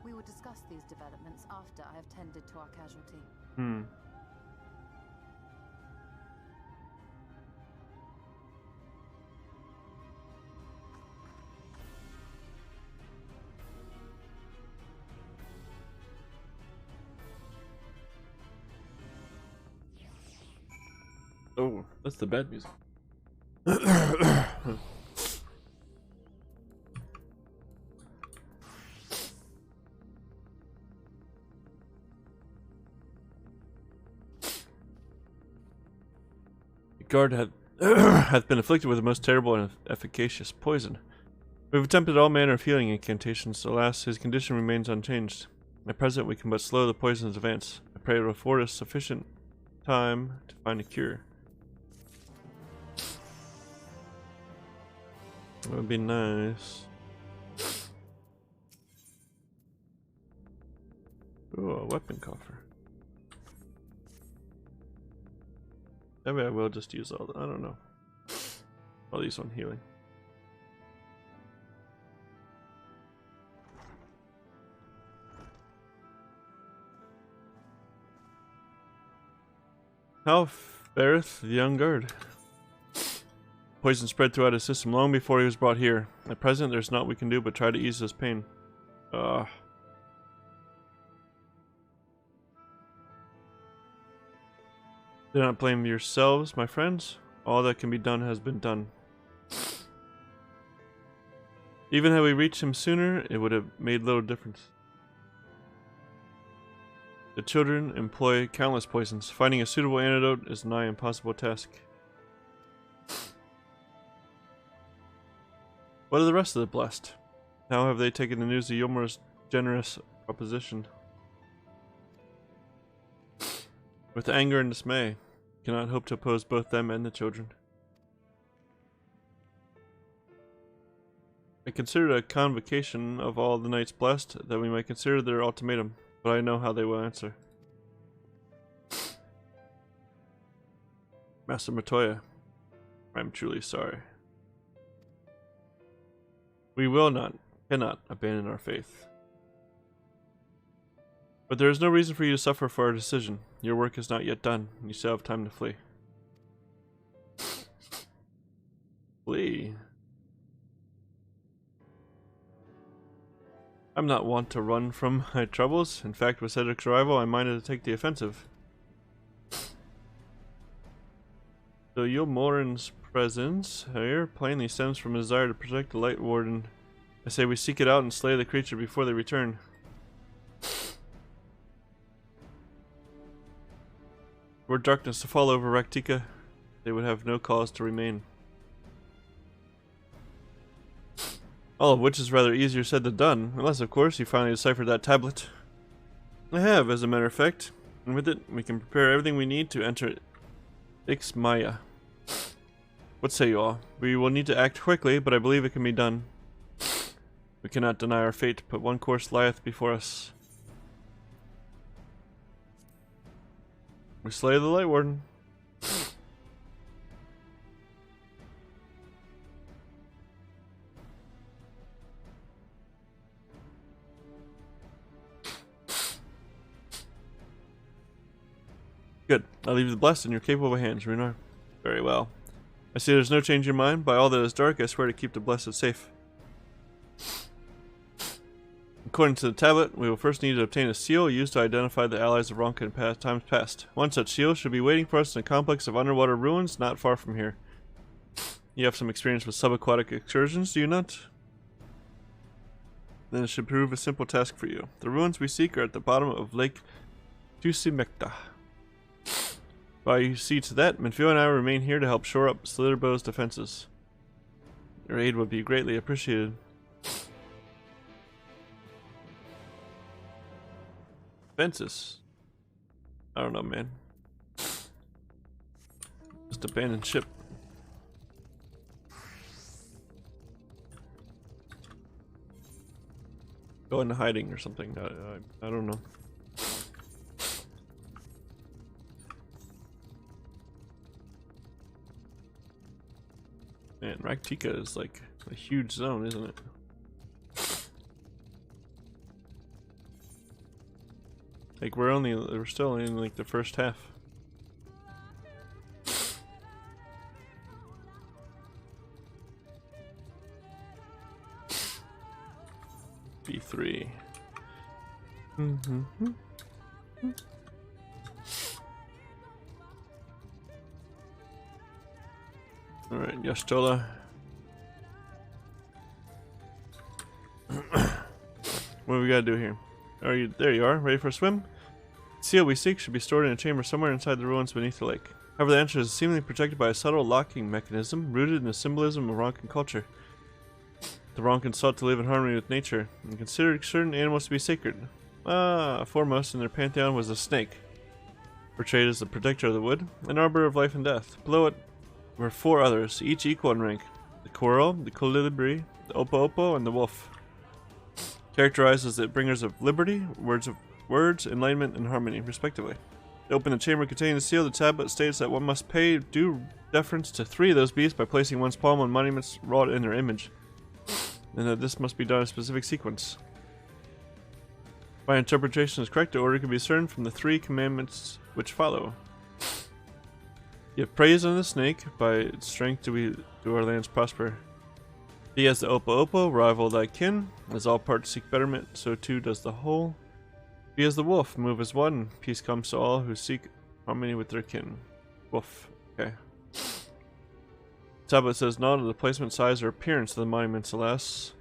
We will discuss these developments after I have tended to our casualty. Oh, that's the bad music. Guard hath been afflicted with the most terrible and efficacious poison. We have attempted all manner of healing incantations. Alas, his condition remains unchanged. At present, we can but slow the poison's advance. I pray it will afford us sufficient time to find a cure. That would be nice. Ooh, a weapon coffer. Maybe I will just use all the, I don't know. All these on healing. How fareth the young guard? Poison spread throughout his system long before he was brought here. At present, there's naught we can do but try to ease his pain. Do not blame yourselves, my friends. All that can be done has been done. Even had we reached him sooner, it would have made little difference. The children employ countless poisons. Finding a suitable antidote is a nigh impossible task. What of the rest of the blessed? How have they taken the news of Yulmore's generous proposition? With anger and dismay, cannot hope to oppose both them and the children. I considered a convocation of all the knights blessed, that we might consider their ultimatum, but I know how they will answer. Master Matoya, I am truly sorry. We will not, cannot abandon our faith. But there is no reason for you to suffer for our decision. Your work is not yet done, and you still have time to flee. Flee? I'm not wont to run from my troubles. In fact, with Cedric's arrival, I minded to take the offensive. So Yulmorin's presence here plainly stems from a desire to protect the Light Warden. I say we seek it out and slay the creature before they return. Were darkness to fall over Raktika, they would have no cause to remain. All of which is rather easier said than done, unless of course you finally deciphered that tablet. I have, as a matter of fact, and with it we can prepare everything we need to enter Ixmaya. What say you all? We will need to act quickly, but I believe it can be done. We cannot deny our fate, but one course lieth before us. We slay the Light Warden. Good. I'll leave the blessed in your capable hands, Runar. Very well. I see there's no change in your mind. By all that is dark, I swear to keep the blessed safe. According to the tablet, we will first need to obtain a seal used to identify the allies of Ronka in times past. One such seal should be waiting for us in a complex of underwater ruins not far from here. You have some experience with subaquatic excursions, do you not? Then it should prove a simple task for you. The ruins we seek are at the bottom of Lake Tusimekta. While you see to that, Minfio and I will remain here to help shore up Slitherbo's defenses. Your aid would be greatly appreciated. Defenses? I don't know, man. Just abandoned ship. Go into hiding or something. I don't know. Man, Raktika is like a huge zone, isn't it? Like we're still in like the first half. B3. Alright, Yastola. What do we gotta do here? There you are, ready for a swim? The seal we seek should be stored in a chamber somewhere inside the ruins beneath the lake. However, the entrance is seemingly protected by a subtle locking mechanism rooted in the symbolism of Ronkan culture. The Ronkan sought to live in harmony with nature and considered certain animals to be sacred. Foremost in their pantheon was the snake, portrayed as the protector of the wood, an arbiter of life and death. Below it were 4 others, each equal in rank: the coral, the colibri, the opo-opo, and the wolf. Characterized as the bringers of liberty, words, enlightenment, and harmony, respectively. To open the chamber containing the seal, the tablet states that one must pay due deference to 3 of those beasts by placing one's palm on monuments wrought in their image, and that this must be done in a specific sequence. If my interpretation is correct, the order can be discerned from the 3 commandments which follow. Give praise unto the snake, by its strength do our lands prosper. Be as the opo-opo, rival thy kin, as all parts seek betterment, so too does the whole. Be as the wolf, move as one, peace comes to all who seek harmony with their kin. Wolf, okay. Tablet says not of the placement, size, or appearance of the monuments, alas.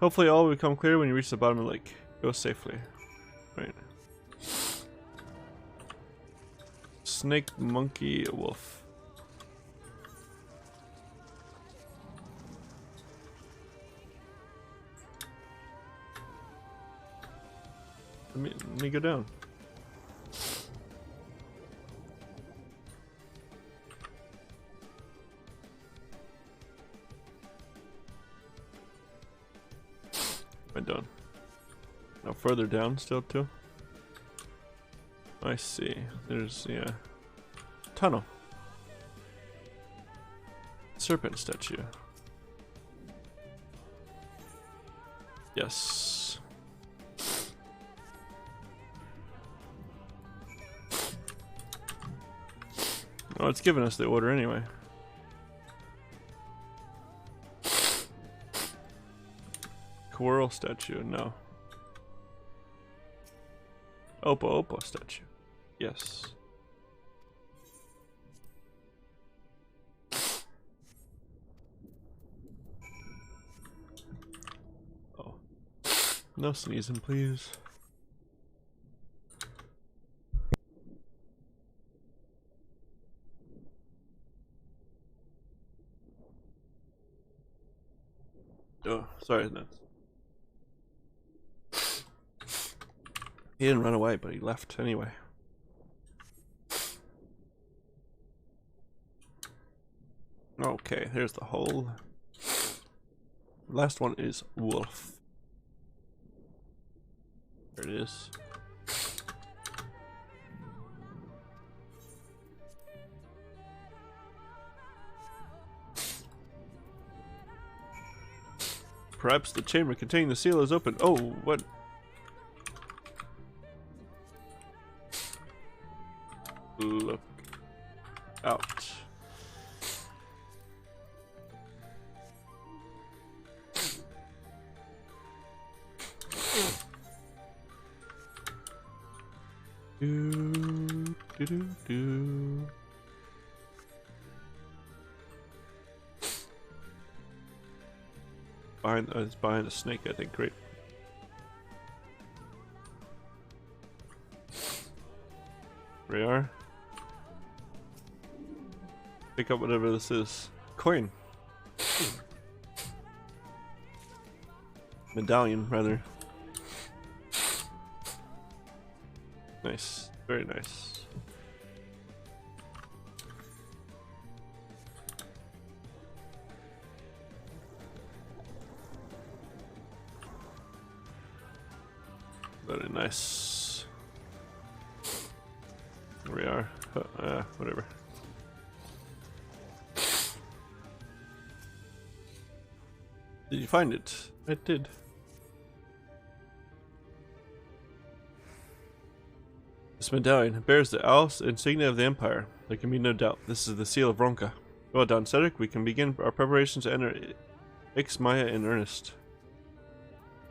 Hopefully all will become clear when you reach the bottom of the lake. Go safely. Right. Snake, monkey, wolf. Let me go down. Went down. Now further down still too. I see. There's tunnel. Serpent statue. Yes. Oh, it's giving us the order anyway. Coral statue, no. Opo-opo statue. Yes. No sneezing, please. Oh, sorry, nuts. He didn't run away, but he left anyway. Okay, there's the hole. Last one is wolf. There it is. Perhaps the chamber containing the seal is open. Oh, what? Look out. Do. It's behind a snake, I think. Great. Here we are. Pick up whatever this is. Coin. Medallion, rather. Nice. Very nice. Very nice. Here we are. Whatever. Did you find it? I did. This medallion bears the owl's insignia of the Empire. There can be no doubt. This is the seal of Ronka. Well done, Cedric. We can begin our preparations to enter Ix Maya in earnest.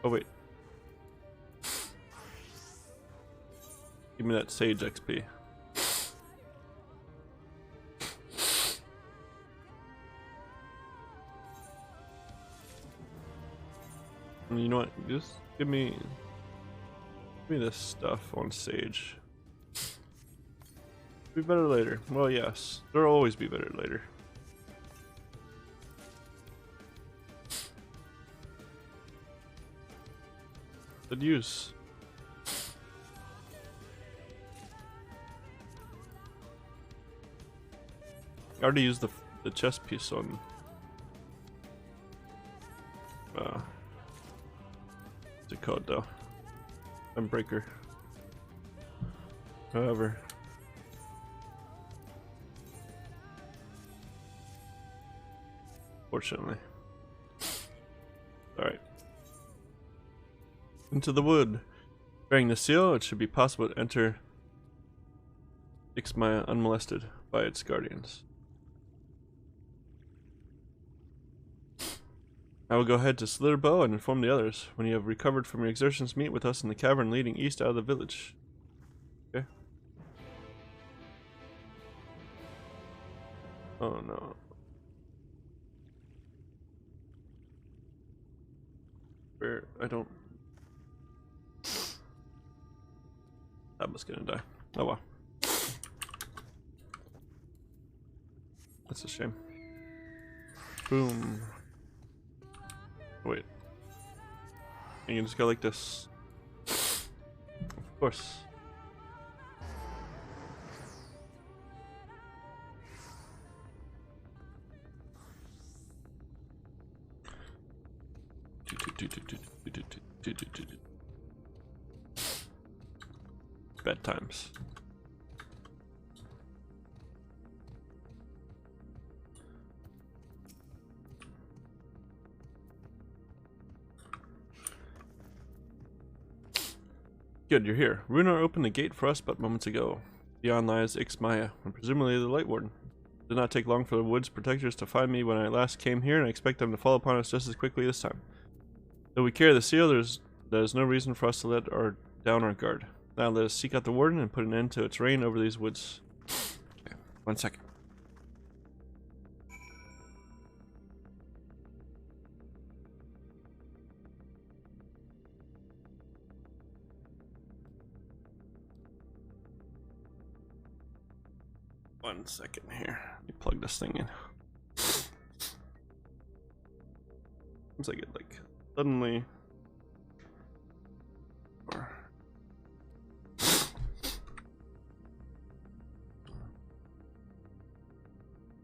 Oh wait. Give me that sage XP. You know what? Just give me this stuff on sage. Be better later. Well, yes. There'll always be better later. Good use. I already used the chest piece on what's it called though? Unbreaker. However. Fortunately. Alright. Into the wood. Bearing the seal, it should be possible to enter Ix Maya unmolested by its guardians. I will go ahead to Slitherbow and inform the others. When you have recovered from your exertions, meet with us in the cavern leading east out of the village. Okay. Oh no. Where? I don't... That was gonna die. Oh well. That's a shame. Boom. Wait. You can just go like this. Of course. Bad times. Good, you're here. Runar opened the gate for us but moments ago. Beyond lies Ix Maya, and presumably the Light Warden. It did not take long for the woods protectors to find me when I last came here, and I expect them to fall upon us just as quickly this time. Though we carry the seal, there's no reason for us to let down our guard. Now let us seek out the Warden and put an end to its reign over these woods. Okay, 1 second. 1 second here. Let me plug this thing in. Seems like it suddenly.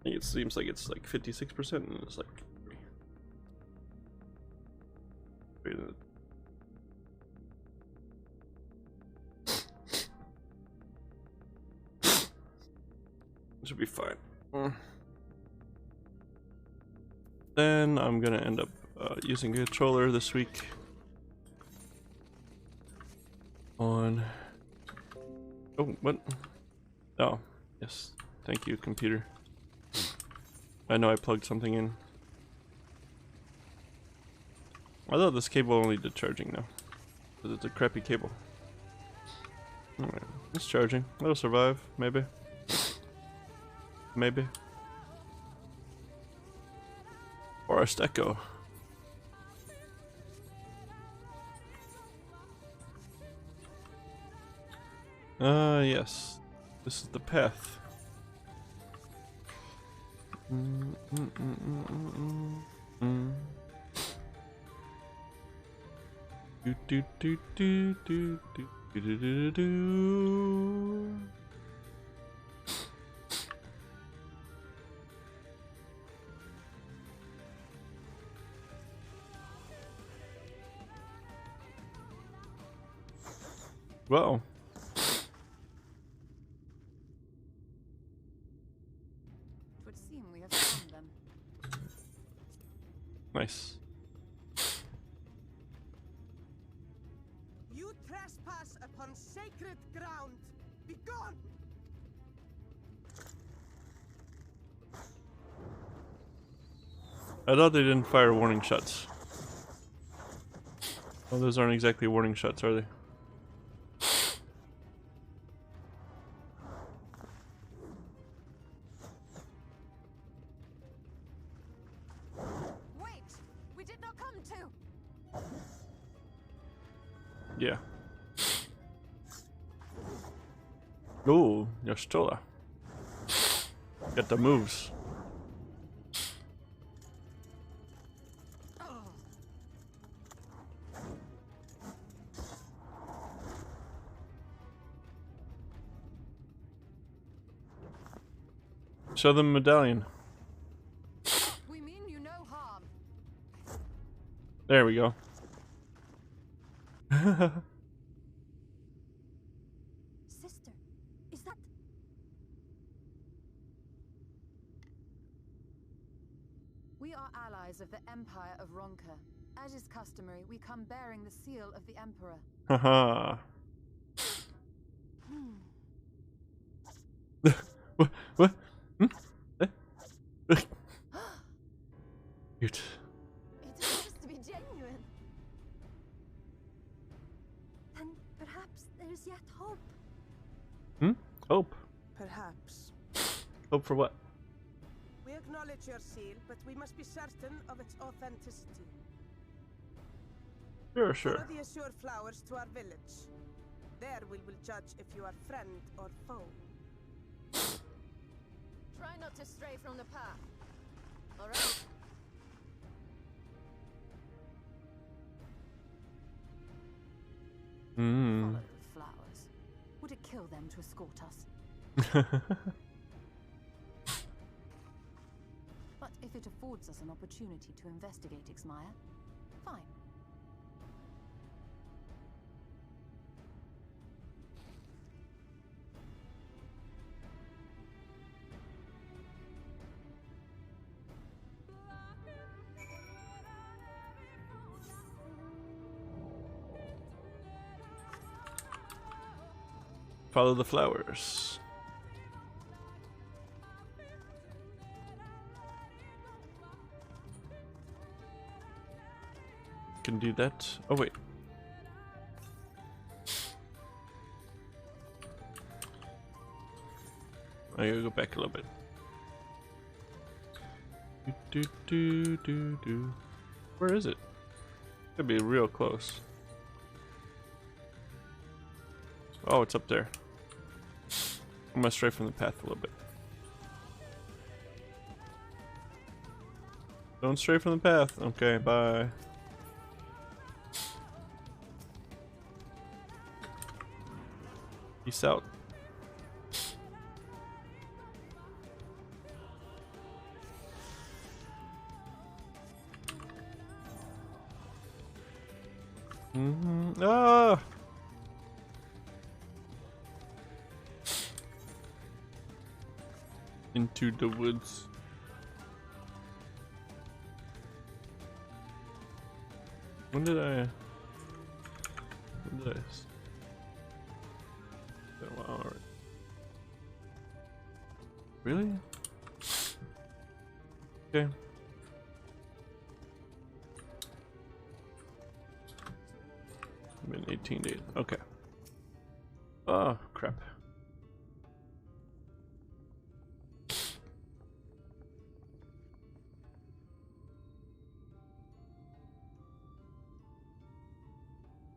It seems like it's 56% and it's like. Wait a minute. Should be fine. Then I'm gonna end up using a controller this week on. Oh, what? Oh, yes. Thank you, computer. I know I plugged something in. I thought this cable only did charging though, because it's a crappy cable. Alright, it's charging. It'll survive, maybe. Maybe. Forest Echo. Yes. This is the path. Do do do do do do do do do. Wow. It would seem we have found them. Nice. You trespass upon sacred ground. Be gone! I thought they didn't fire warning shots. Well, those aren't exactly warning shots, are they? Yeah. Ooh, Yostola. Get the moves. Show them medallion. We mean you no harm. There we go. Sister, is that... We are allies of the Empire of Ronka. As is customary, we come bearing the seal of the Emperor. Haha. What? What? Cute. It appears to be genuine. Then perhaps there's yet hope. Hmm? Hope. Perhaps. Hope for what? We acknowledge your seal, but we must be certain of its authenticity. Sure, sure. Follow the azure flowers to our village. There we will judge if you are friend or foe. Try not to stray from the path. All right? Follow the flowers. Would it kill them to escort us? But if it affords us an opportunity to investigate Ixmaya, fine. Follow the flowers. Can do that. Oh wait. I gotta go back a little bit. Do. Where is it? Could be real close. Oh, it's up there. I'm gonna stray from the path a little bit. Don't stray from the path. Okay, bye. Peace out. Ah! Into the woods. When did I? Oh, wow, alright. Really? Okay. Been 18 days. Okay. Oh, crap.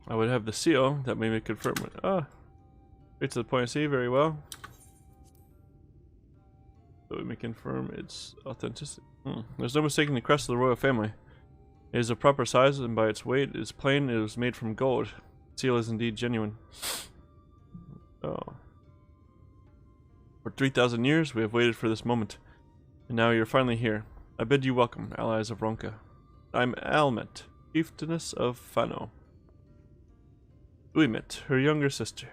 I would have the seal that made me confirm it. Ah, right to the point C, very well. So we may confirm its authenticity. There's no mistaking the crest of the royal family. It is of proper size, and by its weight, it is plain it was made from gold. The seal is indeed genuine. Oh. For 3,000 years, we have waited for this moment, and now you're finally here. I bid you welcome, allies of Ronka. I'm Almet, chieftainess of Fano. Uimet, her younger sister.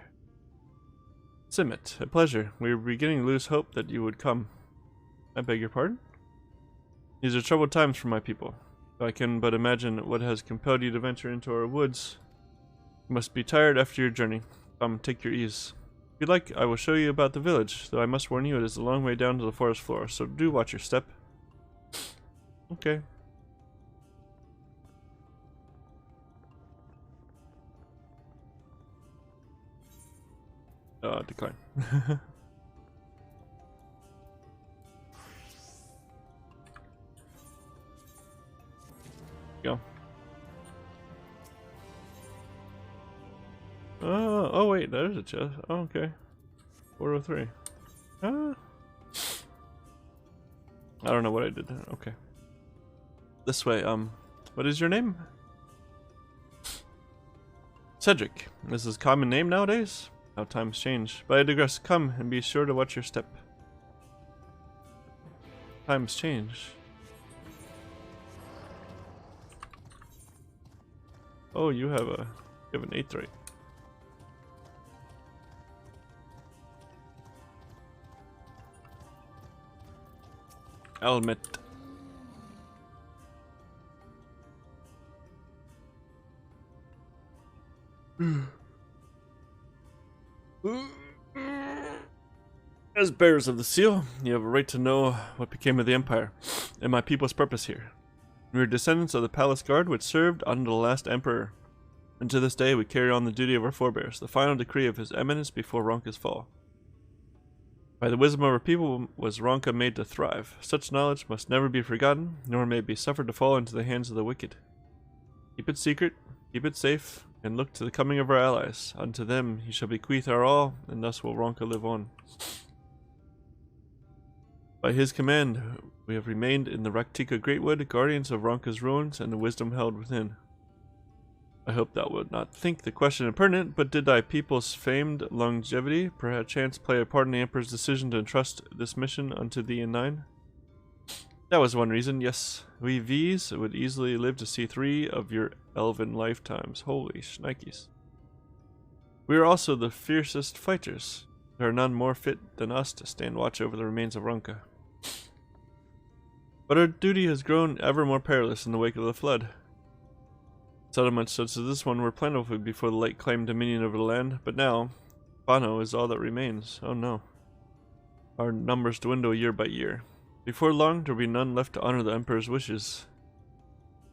Simmet, a pleasure. We were beginning to lose hope that you would come. I beg your pardon? These are troubled times for my people. I can but imagine what has compelled you to venture into our woods. You must be tired after your journey. Come, take your ease. If you'd like, I will show you about the village, though I must warn you it is a long way down to the forest floor, so do watch your step. Okay. Decline. Go. Oh wait, there's a chest. Oh, okay. 403. I don't know what I did there. Okay. This way, what is your name? Cedric. This is a common name nowadays? How times change. But I digress. Come and be sure to watch your step. Times change. Oh, you have an 8th rate. Almet. As bearers of the seal, you have a right to know what became of the Empire, and my people's purpose here. We are descendants of the palace guard which served under the last emperor, and to this day we carry on the duty of our forebears, the final decree of his eminence before Ronka's fall. By the wisdom of our people was Ronka made to thrive. Such knowledge must never be forgotten, nor may it be suffered to fall into the hands of the wicked. Keep it secret, keep it safe, and look to the coming of our allies. Unto them he shall bequeath our all, and thus will Ronka live on. By his command, we have remained in the Raktika Greatwood, guardians of Ronka's ruins and the wisdom held within. I hope thou wilt not think the question impertinent, but did thy people's famed longevity perchance play a part in the Emperor's decision to entrust this mission unto thee and thine? That was one reason, yes. We V's would easily live to see 3 of your elven lifetimes. Holy shnikes. We are also the fiercest fighters. There are none more fit than us to stand watch over the remains of Ronka. But our duty has grown ever more perilous in the wake of the flood. Settlements such as this one were plentiful before the lake claimed dominion over the land, but now, Fano is all that remains. Oh no. Our numbers dwindle year by year. Before long, there will be none left to honor the Emperor's wishes.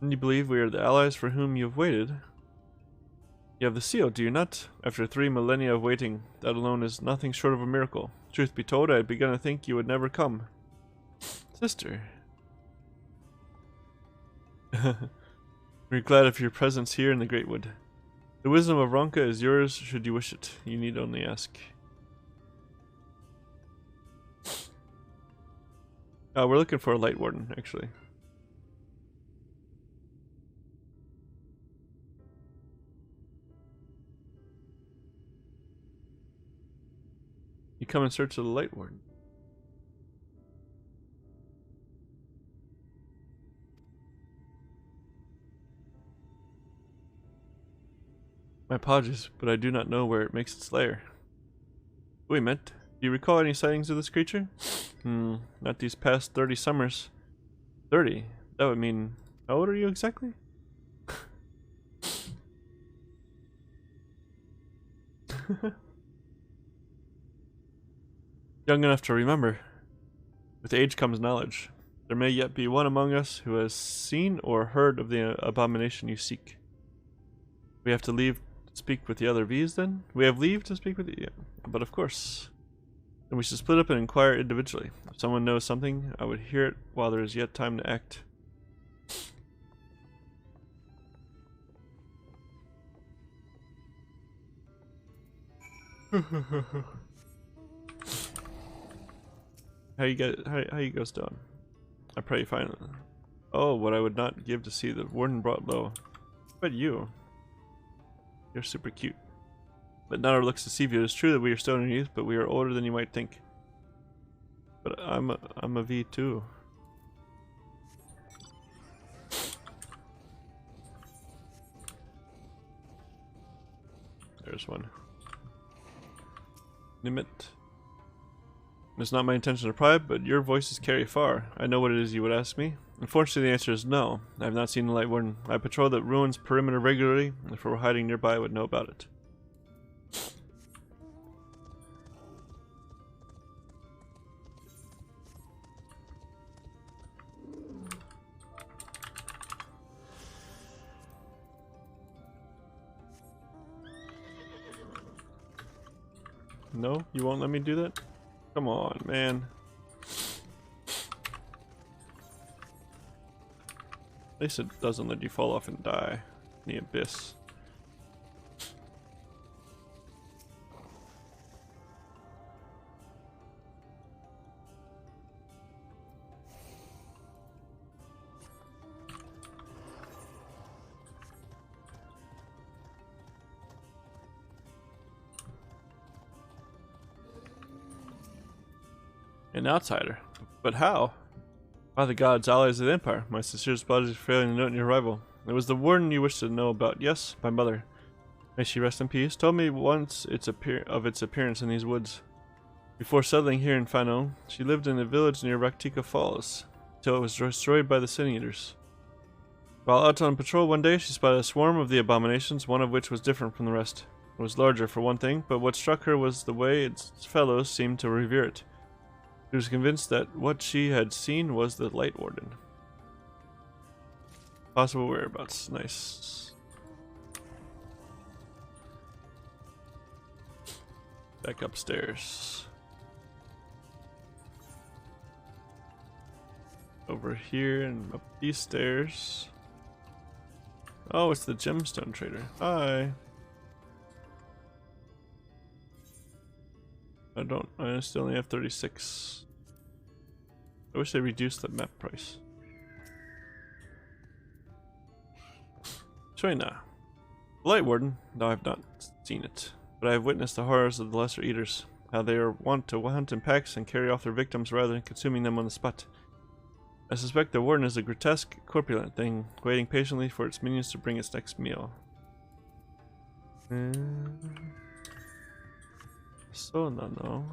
And you believe we are the allies for whom you have waited? You have the seal, do you not? After 3 millennia of waiting, that alone is nothing short of a miracle. Truth be told, I had begun to think you would never come. Sister. We're glad of your presence here in the Greatwood. The wisdom of Ronka is yours should you wish it. You need only ask. We're looking for a Light Warden, actually. You come in search of the Light Warden. My apologies, but I do not know where it makes its lair. Wait a minute. Do you recall any sightings of this creature? Not these past 30 summers. 30? That would mean... How old are you exactly? Young enough to remember. With age comes knowledge. There may yet be one among us who has seen or heard of the abomination you seek. We have to leave to speak with the other V's then? We have leave to speak with you? Yeah. But of course. Then we should split up and inquire individually. If someone knows something, I would hear it while there is yet time to act. How you guys doing? I pray you find it. Oh, what I would not give to see the warden brought low. But you. You're super cute. But not our looks deceive you. It is true that we are still in youth, but we are older than you might think. But I'm a V too. There's one. Nimit. It's not my intention to pry, but your voices carry far. I know what it is you would ask me. Unfortunately, the answer is no. I have not seen the Light Warden. I patrol the ruins perimeter regularly. If we were hiding nearby, I would know about it. No? You won't let me do that? Come on, man. At least it doesn't let you fall off and die in the abyss. An outsider. But how? By the gods, allies of the Empire. My sincerest apologies for failing to note your arrival. It was the warden you wished to know about. Yes, my mother. May she rest in peace. Told me once of its appearance in these woods. Before settling here in Fano, she lived in a village near Raktika Falls, till it was destroyed by the Sin Eaters. While out on patrol one day, she spotted a swarm of the abominations, one of which was different from the rest. It was larger for one thing, but what struck her was the way its fellows seemed to revere it. She was convinced that what she had seen was the Light Warden. Possible whereabouts. Nice. Back upstairs. Over here and up these stairs. Oh, it's the Gemstone Trader. Hi. I still only have 36. I wish they reduced the map price. Choina. Light Warden? No, I've not seen it. But I have witnessed the horrors of the Lesser Eaters. How they are wont to hunt in packs and carry off their victims rather than consuming them on the spot. I suspect the Warden is a grotesque, corpulent thing, waiting patiently for its minions to bring its next meal. So no.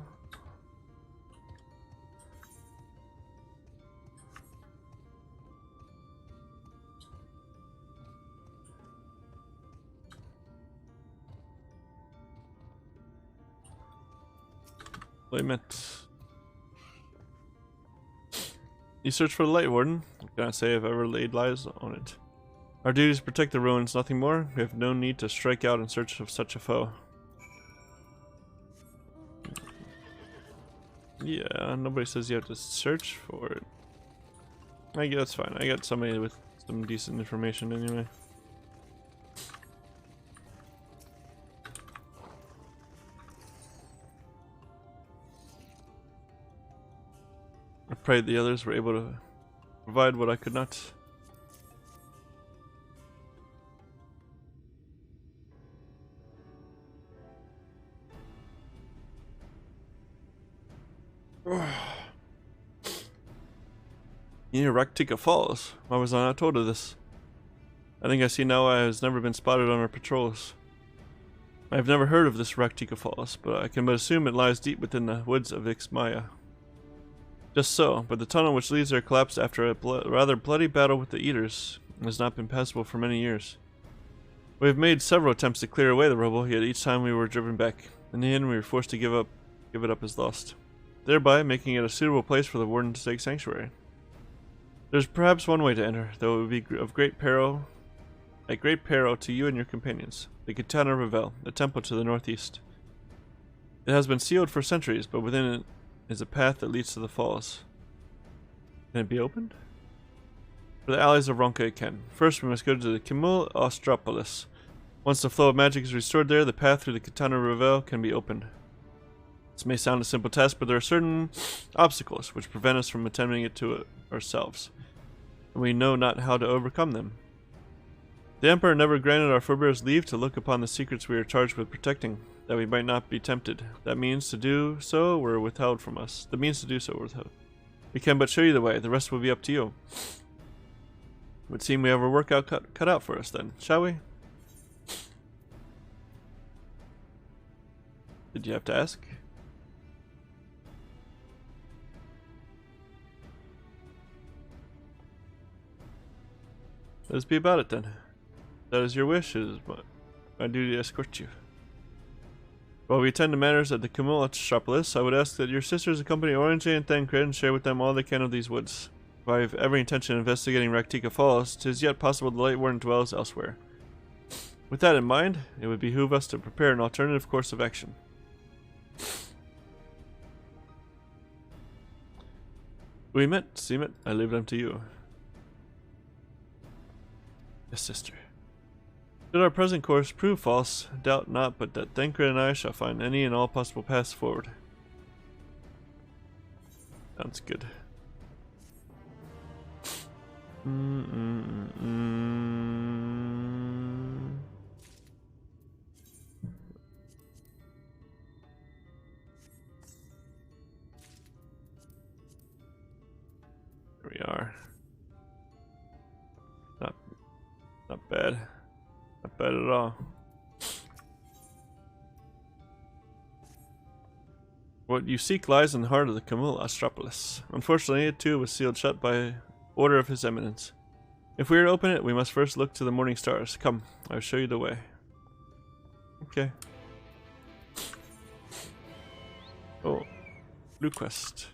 Limit. You search for the Light Warden. I cannot say I've ever laid eyes on it. Our duty is to protect the ruins, nothing more. We have no need to strike out in search of such a foe. Yeah, nobody says you have to search for it. I guess that's fine. I got somebody with some decent information anyway. I prayed the others were able to provide what I could not. Near Raktika Falls. Why was I not told of this? I think I see now why it has never been spotted on our patrols. I have never heard of this Raktika Falls, but I can but assume it lies deep within the woods of Ixmaya. Just so, but the tunnel which leads there collapsed after a rather bloody battle with the Eaters and has not been passable for many years. We have made several attempts to clear away the rubble, yet each time we were driven back. In the end, we were forced to give it up as lost, thereby making it a suitable place for the Warden to take sanctuary. There's perhaps one way to enter, though it would be of great peril, at great peril to you and your companions. The Katana Revel, the temple to the northeast. It has been sealed for centuries, but within it is a path that leads to the falls. Can it be opened? For the allies of Ronka it can. First we must go to the Kimul Ostropolis. Once the flow of magic is restored there, the path through the Katana Revel can be opened. This may sound a simple task, but there are certain obstacles which prevent us from attempting it to ourselves, and we know not how to overcome them. The Emperor never granted our forebears leave to look upon the secrets we are charged with protecting, that we might not be tempted. The means to do so were withheld from us. We can but show you the way, the rest will be up to you. It would seem we have our work cut out for us then, shall we? Did you have to ask? Let us be about it then. That is your wish, it is my duty to escort you. While we attend to matters at the Kimul Ostropolis, I would ask that your sisters accompany Orange and Thancred and share with them all they can of these woods. If I have every intention of investigating Raktika Falls, 'tis yet possible the Light Warden dwells elsewhere. With that in mind, it would behoove us to prepare an alternative course of action. We met, Seamet, I leave them to you. Yes, sister. Should our present course prove false, doubt not but that Thancred and I shall find any and all possible paths forward. Sounds good. Here we are. Not bad. Not bad at all. What you seek lies in the heart of the Kimul Ostropolis. Unfortunately, it too was sealed shut by order of His Eminence. If we are to open it, we must first look to the morning stars. Come, I will show you the way. Okay. Oh, blue quest.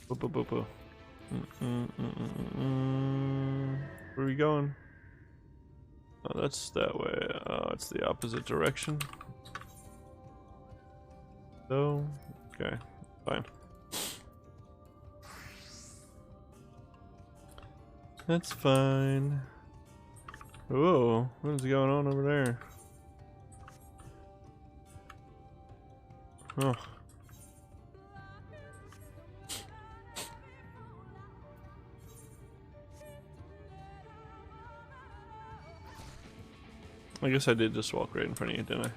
Where are we going? Oh, that's that way. Oh, it's the opposite direction. So, okay, fine. That's fine. Whoa, what is going on over there? Oh. I guess I did just walk right in front of you, didn't I?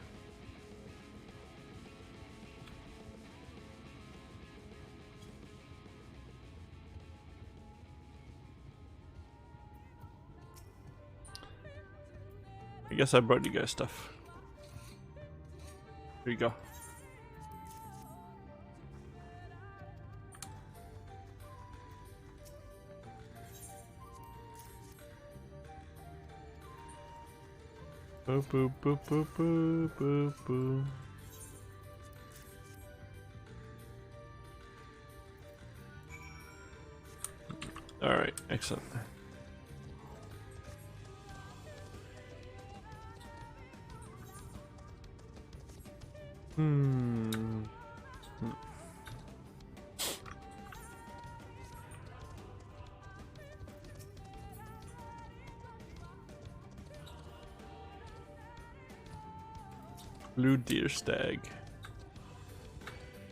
I guess I brought you guys stuff. Here you go. Boop boop boop boop boop boop boop. Alright, excellent. Blue deer stag.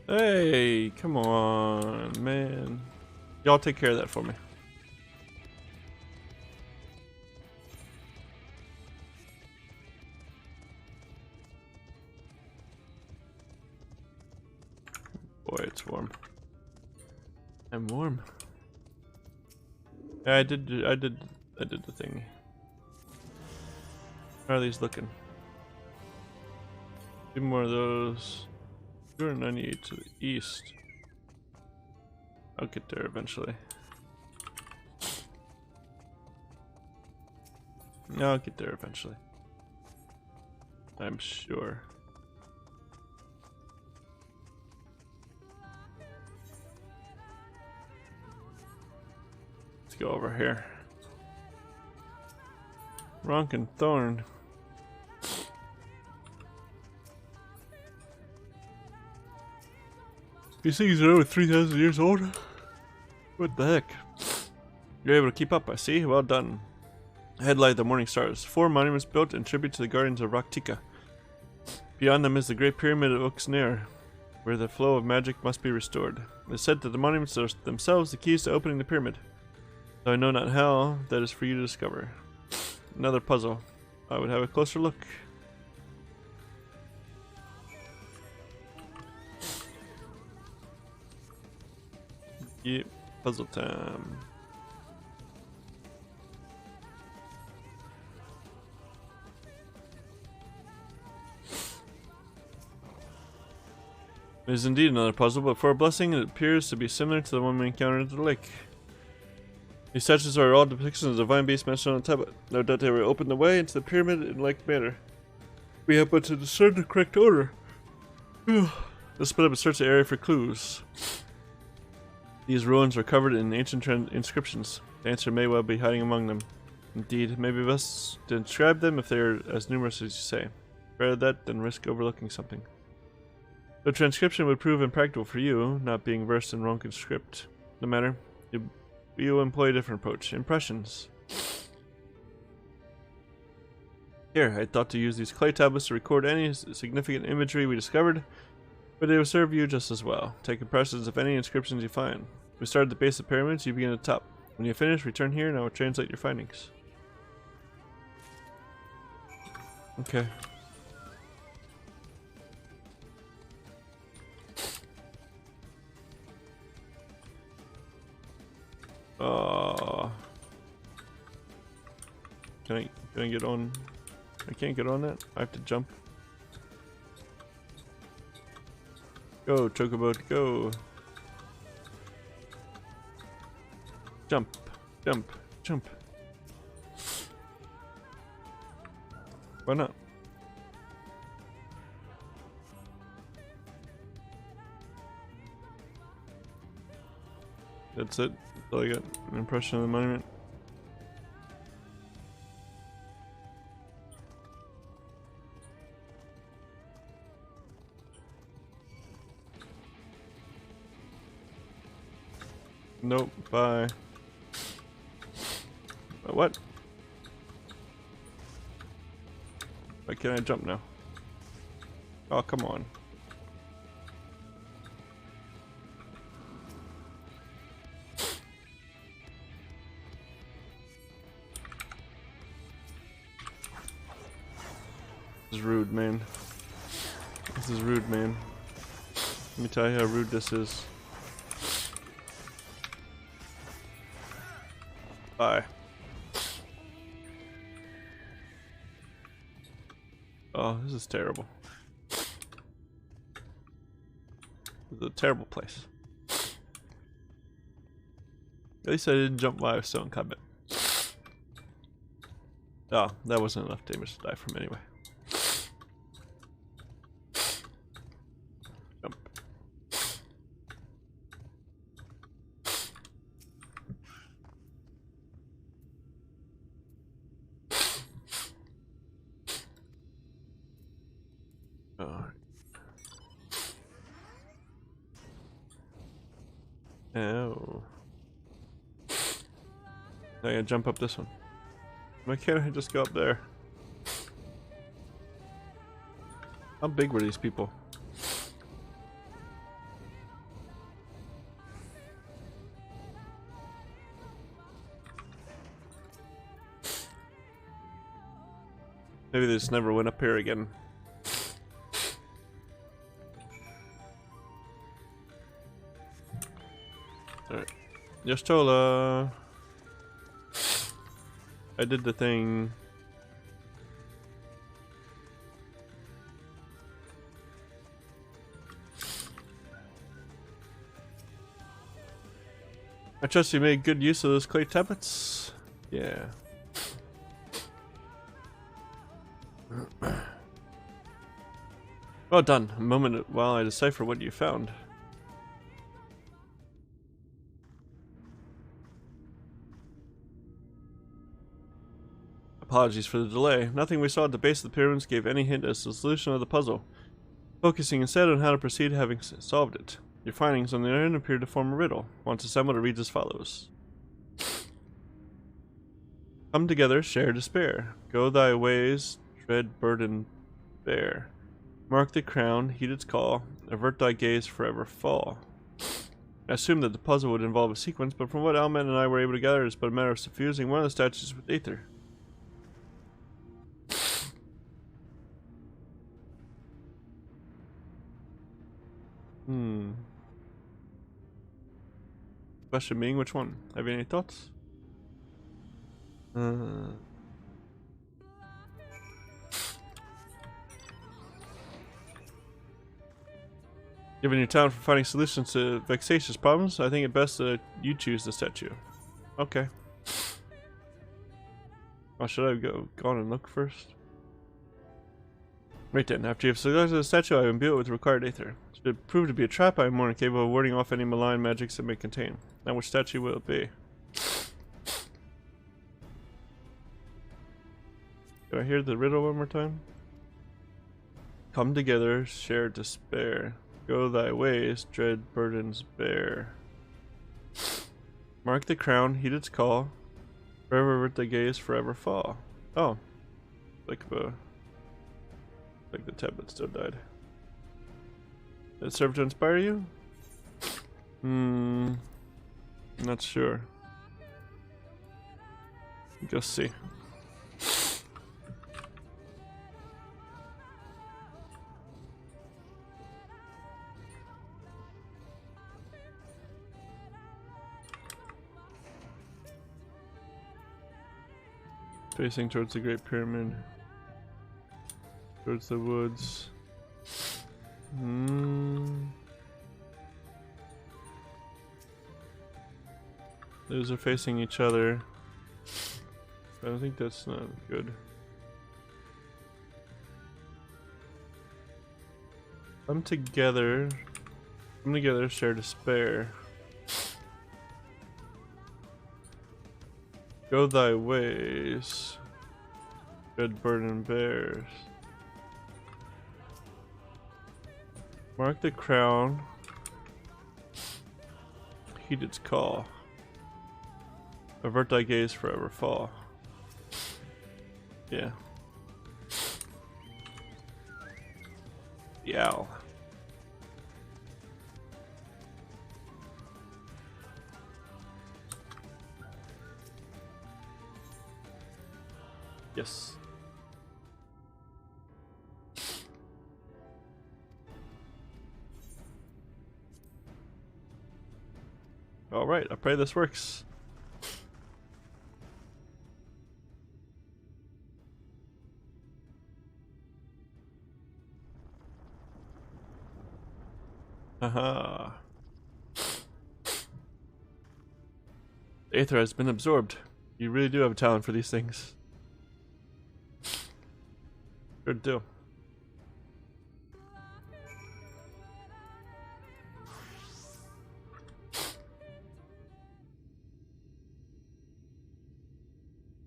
Hey, come on, man. Y'all take care of that for me. it's warm. I'm warm. Yeah, I did the thing. How are these looking? 2 more of those. 298 to the east. I'll get there eventually. I'll get there eventually. I'm sure. Let's go over here. Ronk and Thorn. These things are over 3,000 years old. What the heck? You're able to keep up, I see. Well done. Headlight the morning stars. 4 monuments built in tribute to the guardians of Raktika. Beyond them is the Great Pyramid of Uxner, where the flow of magic must be restored. It is said that the monuments are themselves the keys to opening the pyramid. Though I know not how, that is for you to discover. Another puzzle. I would have a closer look. Yep, puzzle time. It is indeed another puzzle, but for a blessing it appears to be similar to the one we encountered at the lake. These statues are all depictions of the divine beasts mentioned on the tablet. No doubt they will open the way into the pyramid in like manner. We have but to discern the correct order. Let's split up and search the area for clues. These ruins are covered in ancient inscriptions. The answer may well be hiding among them. Indeed, it may be best to inscribe them if they are as numerous as you say. Rather that than risk overlooking something. The transcription would prove impractical for you, not being versed in Ronkan script. No matter, you employ a different approach. Impressions. Here, I thought to use these clay tablets to record any significant imagery we discovered, but they will serve you just as well. Take impressions of any inscriptions you find. We start at the base of the pyramids, you begin at the top. When you finish, return here and I will translate your findings. Okay. Can I get on? I can't get on that. I have to jump. Go, Chocobo, go. Jump, jump, jump. Why not? That's it. That's all I got. An impression of the monument. Nope, bye. What? Why can't I jump now? Oh, come on. This is rude, man. This is rude, man. Let me tell you how rude this is. Bye. Oh, this is terrible. This is a terrible place. At least I didn't jump while I was still in combat. Oh, that wasn't enough damage to die from anyway. Jump. Oh. I gotta jump up this one. Why can't I just go up there? How big were these people? Maybe they just never went up here again. Alright. Yoshtola. I did the thing. I trust you made good use of those clay tablets. Yeah. Well done. A moment while I decipher what you found. Apologies for the delay. Nothing we saw at the base of the pyramids gave any hint as to the solution of the puzzle. Focusing instead on how to proceed having solved it. Your findings on the other end appear to form a riddle. Once assembled, it reads as follows. Come together, share despair. Go thy ways, dread burden bear. Mark the crown, heed its call. Avert thy gaze, forever fall. I assumed that the puzzle would involve a sequence, but from what Alman and I were able to gather, it's but a matter of suffusing one of the statues with aether. Question being, which one? Have you any thoughts? Given your talent for finding solutions to vexatious problems, I think it best that you choose the statue. Okay. Or should I go on and look first? Right then, after you have selected the statue, I imbue it with required aether. Should it prove to be a trap, I am more than capable of warding off any malign magics it may contain. Now which statue will it be? Do I hear the riddle one more time? Come together, share despair. Go thy ways, dread burdens bear. Mark the crown, heed its call. Forever avert thy gaze, forever fall. Oh. Like the tablet still died. Did it serve to inspire you? Not sure. Go see. Facing towards the Great Pyramid. Towards the woods. Those are facing each other. I don't think that's not good. Come together, share despair. Go thy ways, dread burden bears. Mark the crown, heed its call. Avert thy gaze, forever fall. Yeah. Yow. Yes. Alright, I pray this works. Haha. The aether has been absorbed. You really do have a talent for these things. Good deal.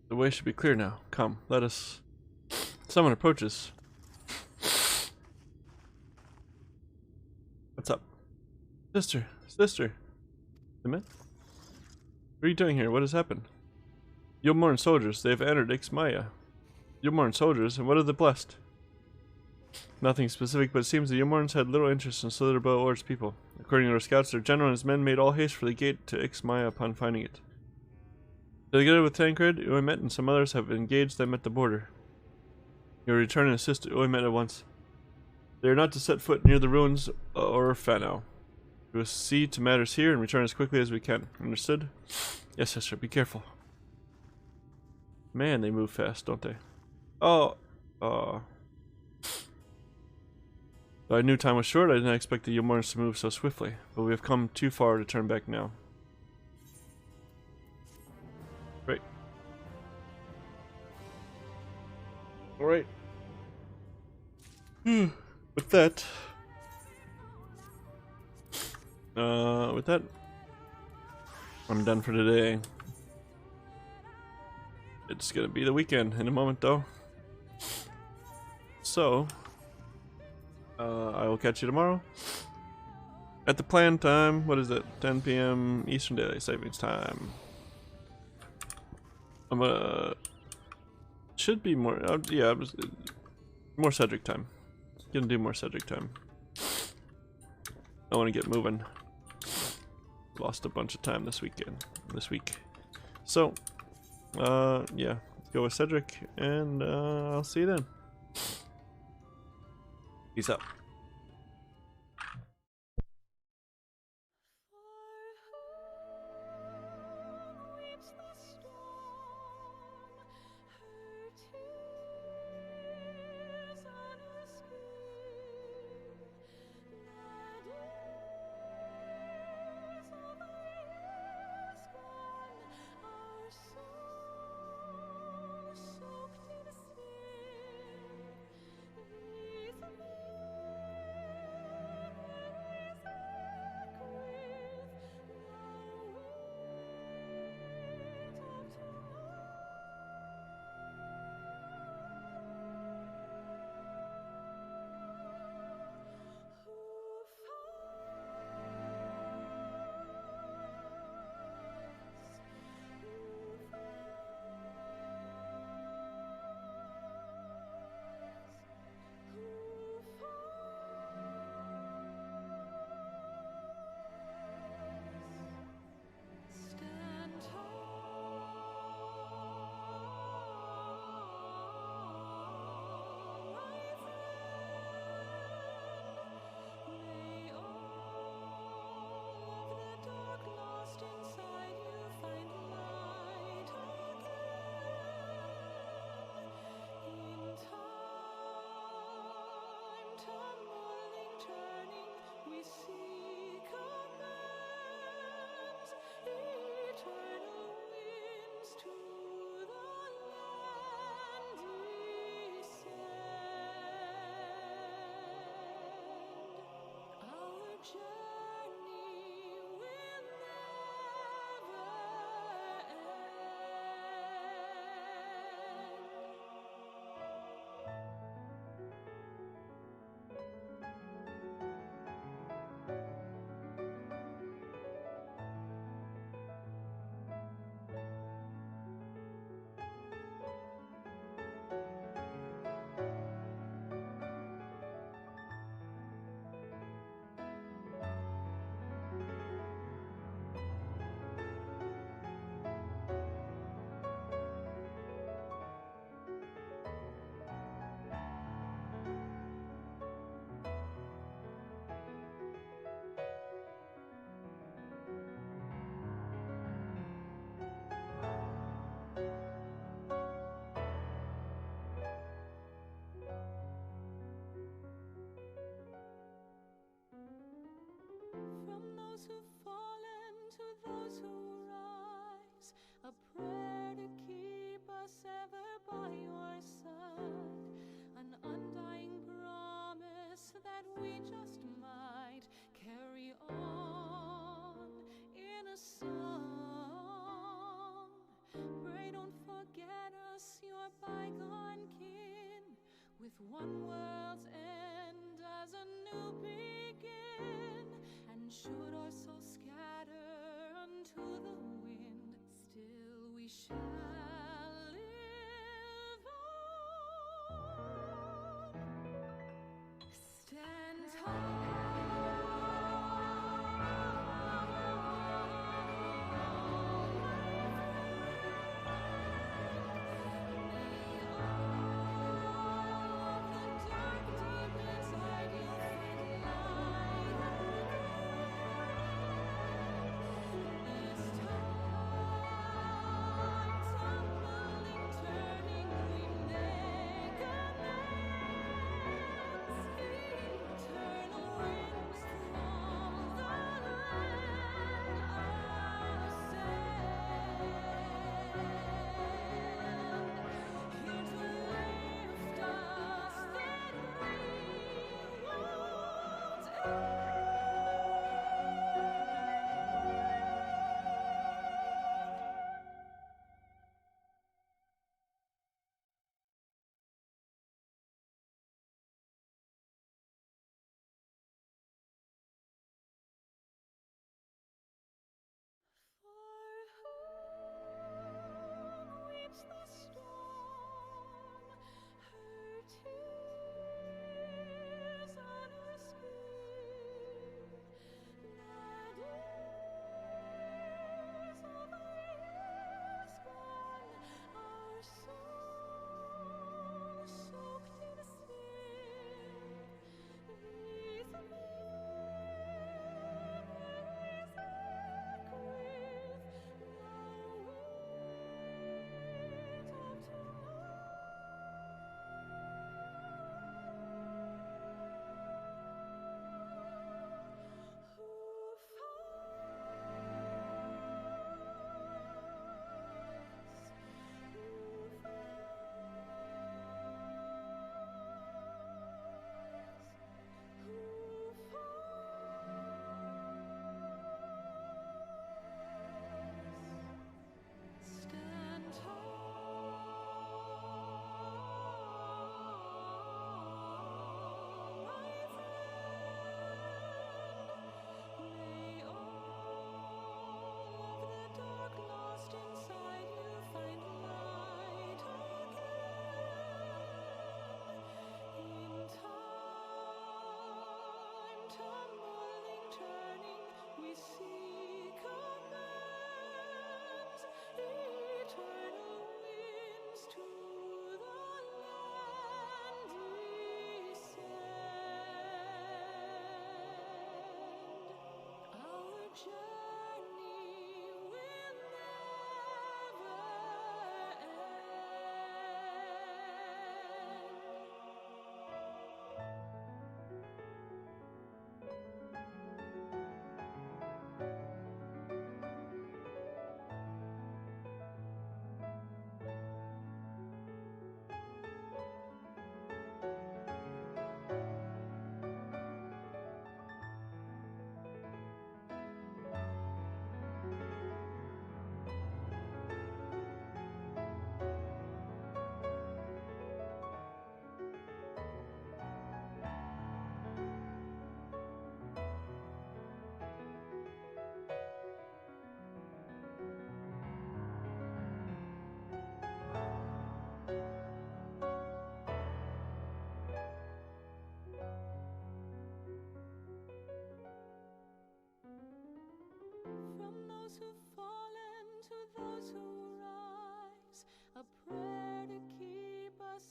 The way should be clear now. Come, let us. Someone approaches. What's up? Sister, sister. What are you doing here? What has happened? Yulmorn soldiers, they have entered Ixmaya. Yulmorn soldiers, and what of the blessed? Nothing specific, but it seems the Yulmorns had little interest in Slitherbow or its people. According to our scouts, their general and his men made all haste for the gate to Ixmaya upon finding it. Together with Tancred, Uemet and some others have engaged them at the border. You will return and assist Uemet at once. They are not to set foot near the ruins or Fano. We will see to matters here and return as quickly as we can. Understood? Yes, sister. Be careful. Man, they move fast, don't they? Oh. Though I knew time was short, I did not expect the Yomorns to move so swiftly. But we have come too far to turn back now. Right. Alright. With that, I'm done for today. It's gonna be the weekend in a moment, though. So, I will catch you tomorrow at the planned time. What is it? 10 p.m. Eastern Daylight Savings Time. I'm gonna should be more. Yeah, more Cedric time. Gonna do more Cedric time. I want to get moving. Lost a bunch of time this week. So, yeah, let's go with Cedric, and I'll see you then. Peace out. A prayer to keep us ever by your side, an undying promise that we just might carry on in a song. Pray don't forget us, your bygone kin, with one world's end as a new begin. And should our souls scatter unto the wind, still we shall live on. Stand tall. Dark deep inside you find light.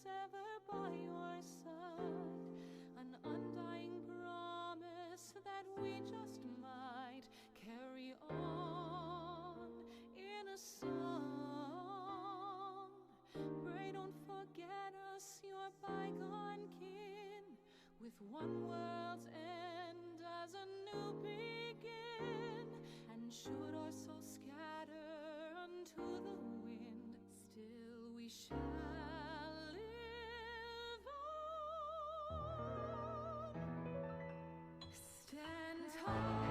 ever by your side, an undying promise that we just might carry on in a song. Pray don't forget us, your bygone kin, with one world's end as a new begin. And should our souls scatter unto the wind, still we shall live on. Stand tall.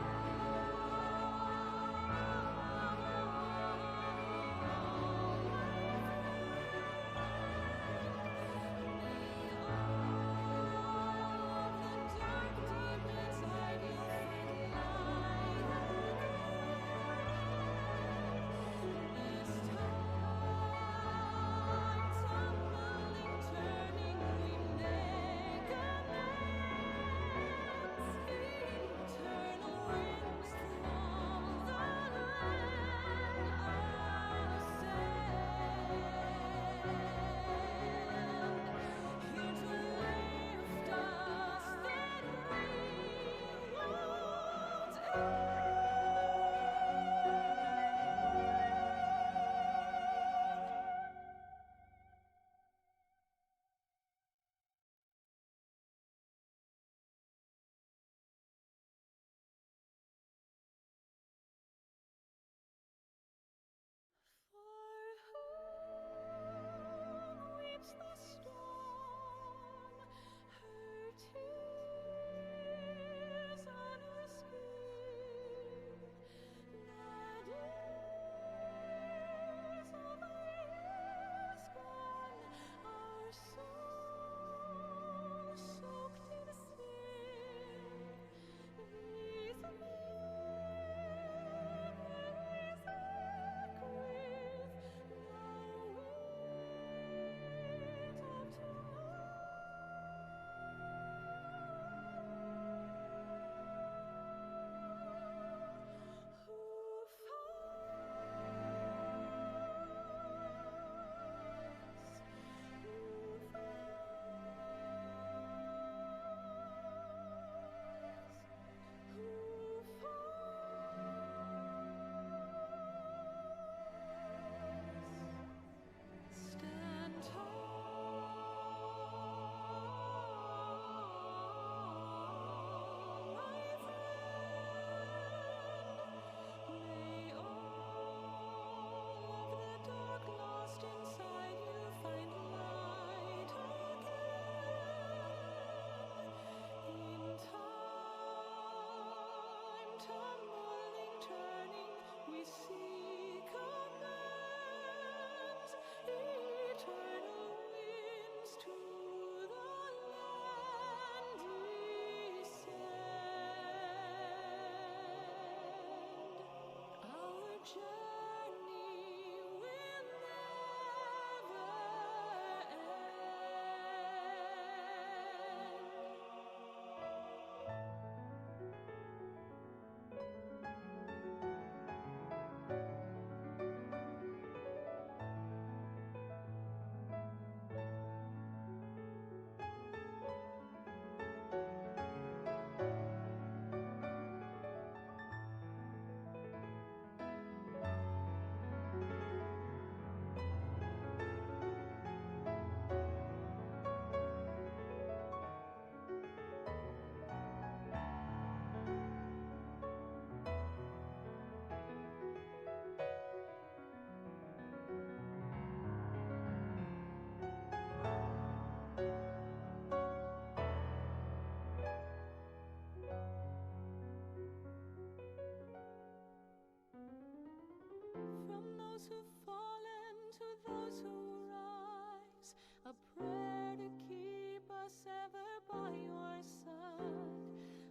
a prayer to keep us ever by your side,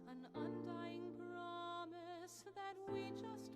an undying promise that we just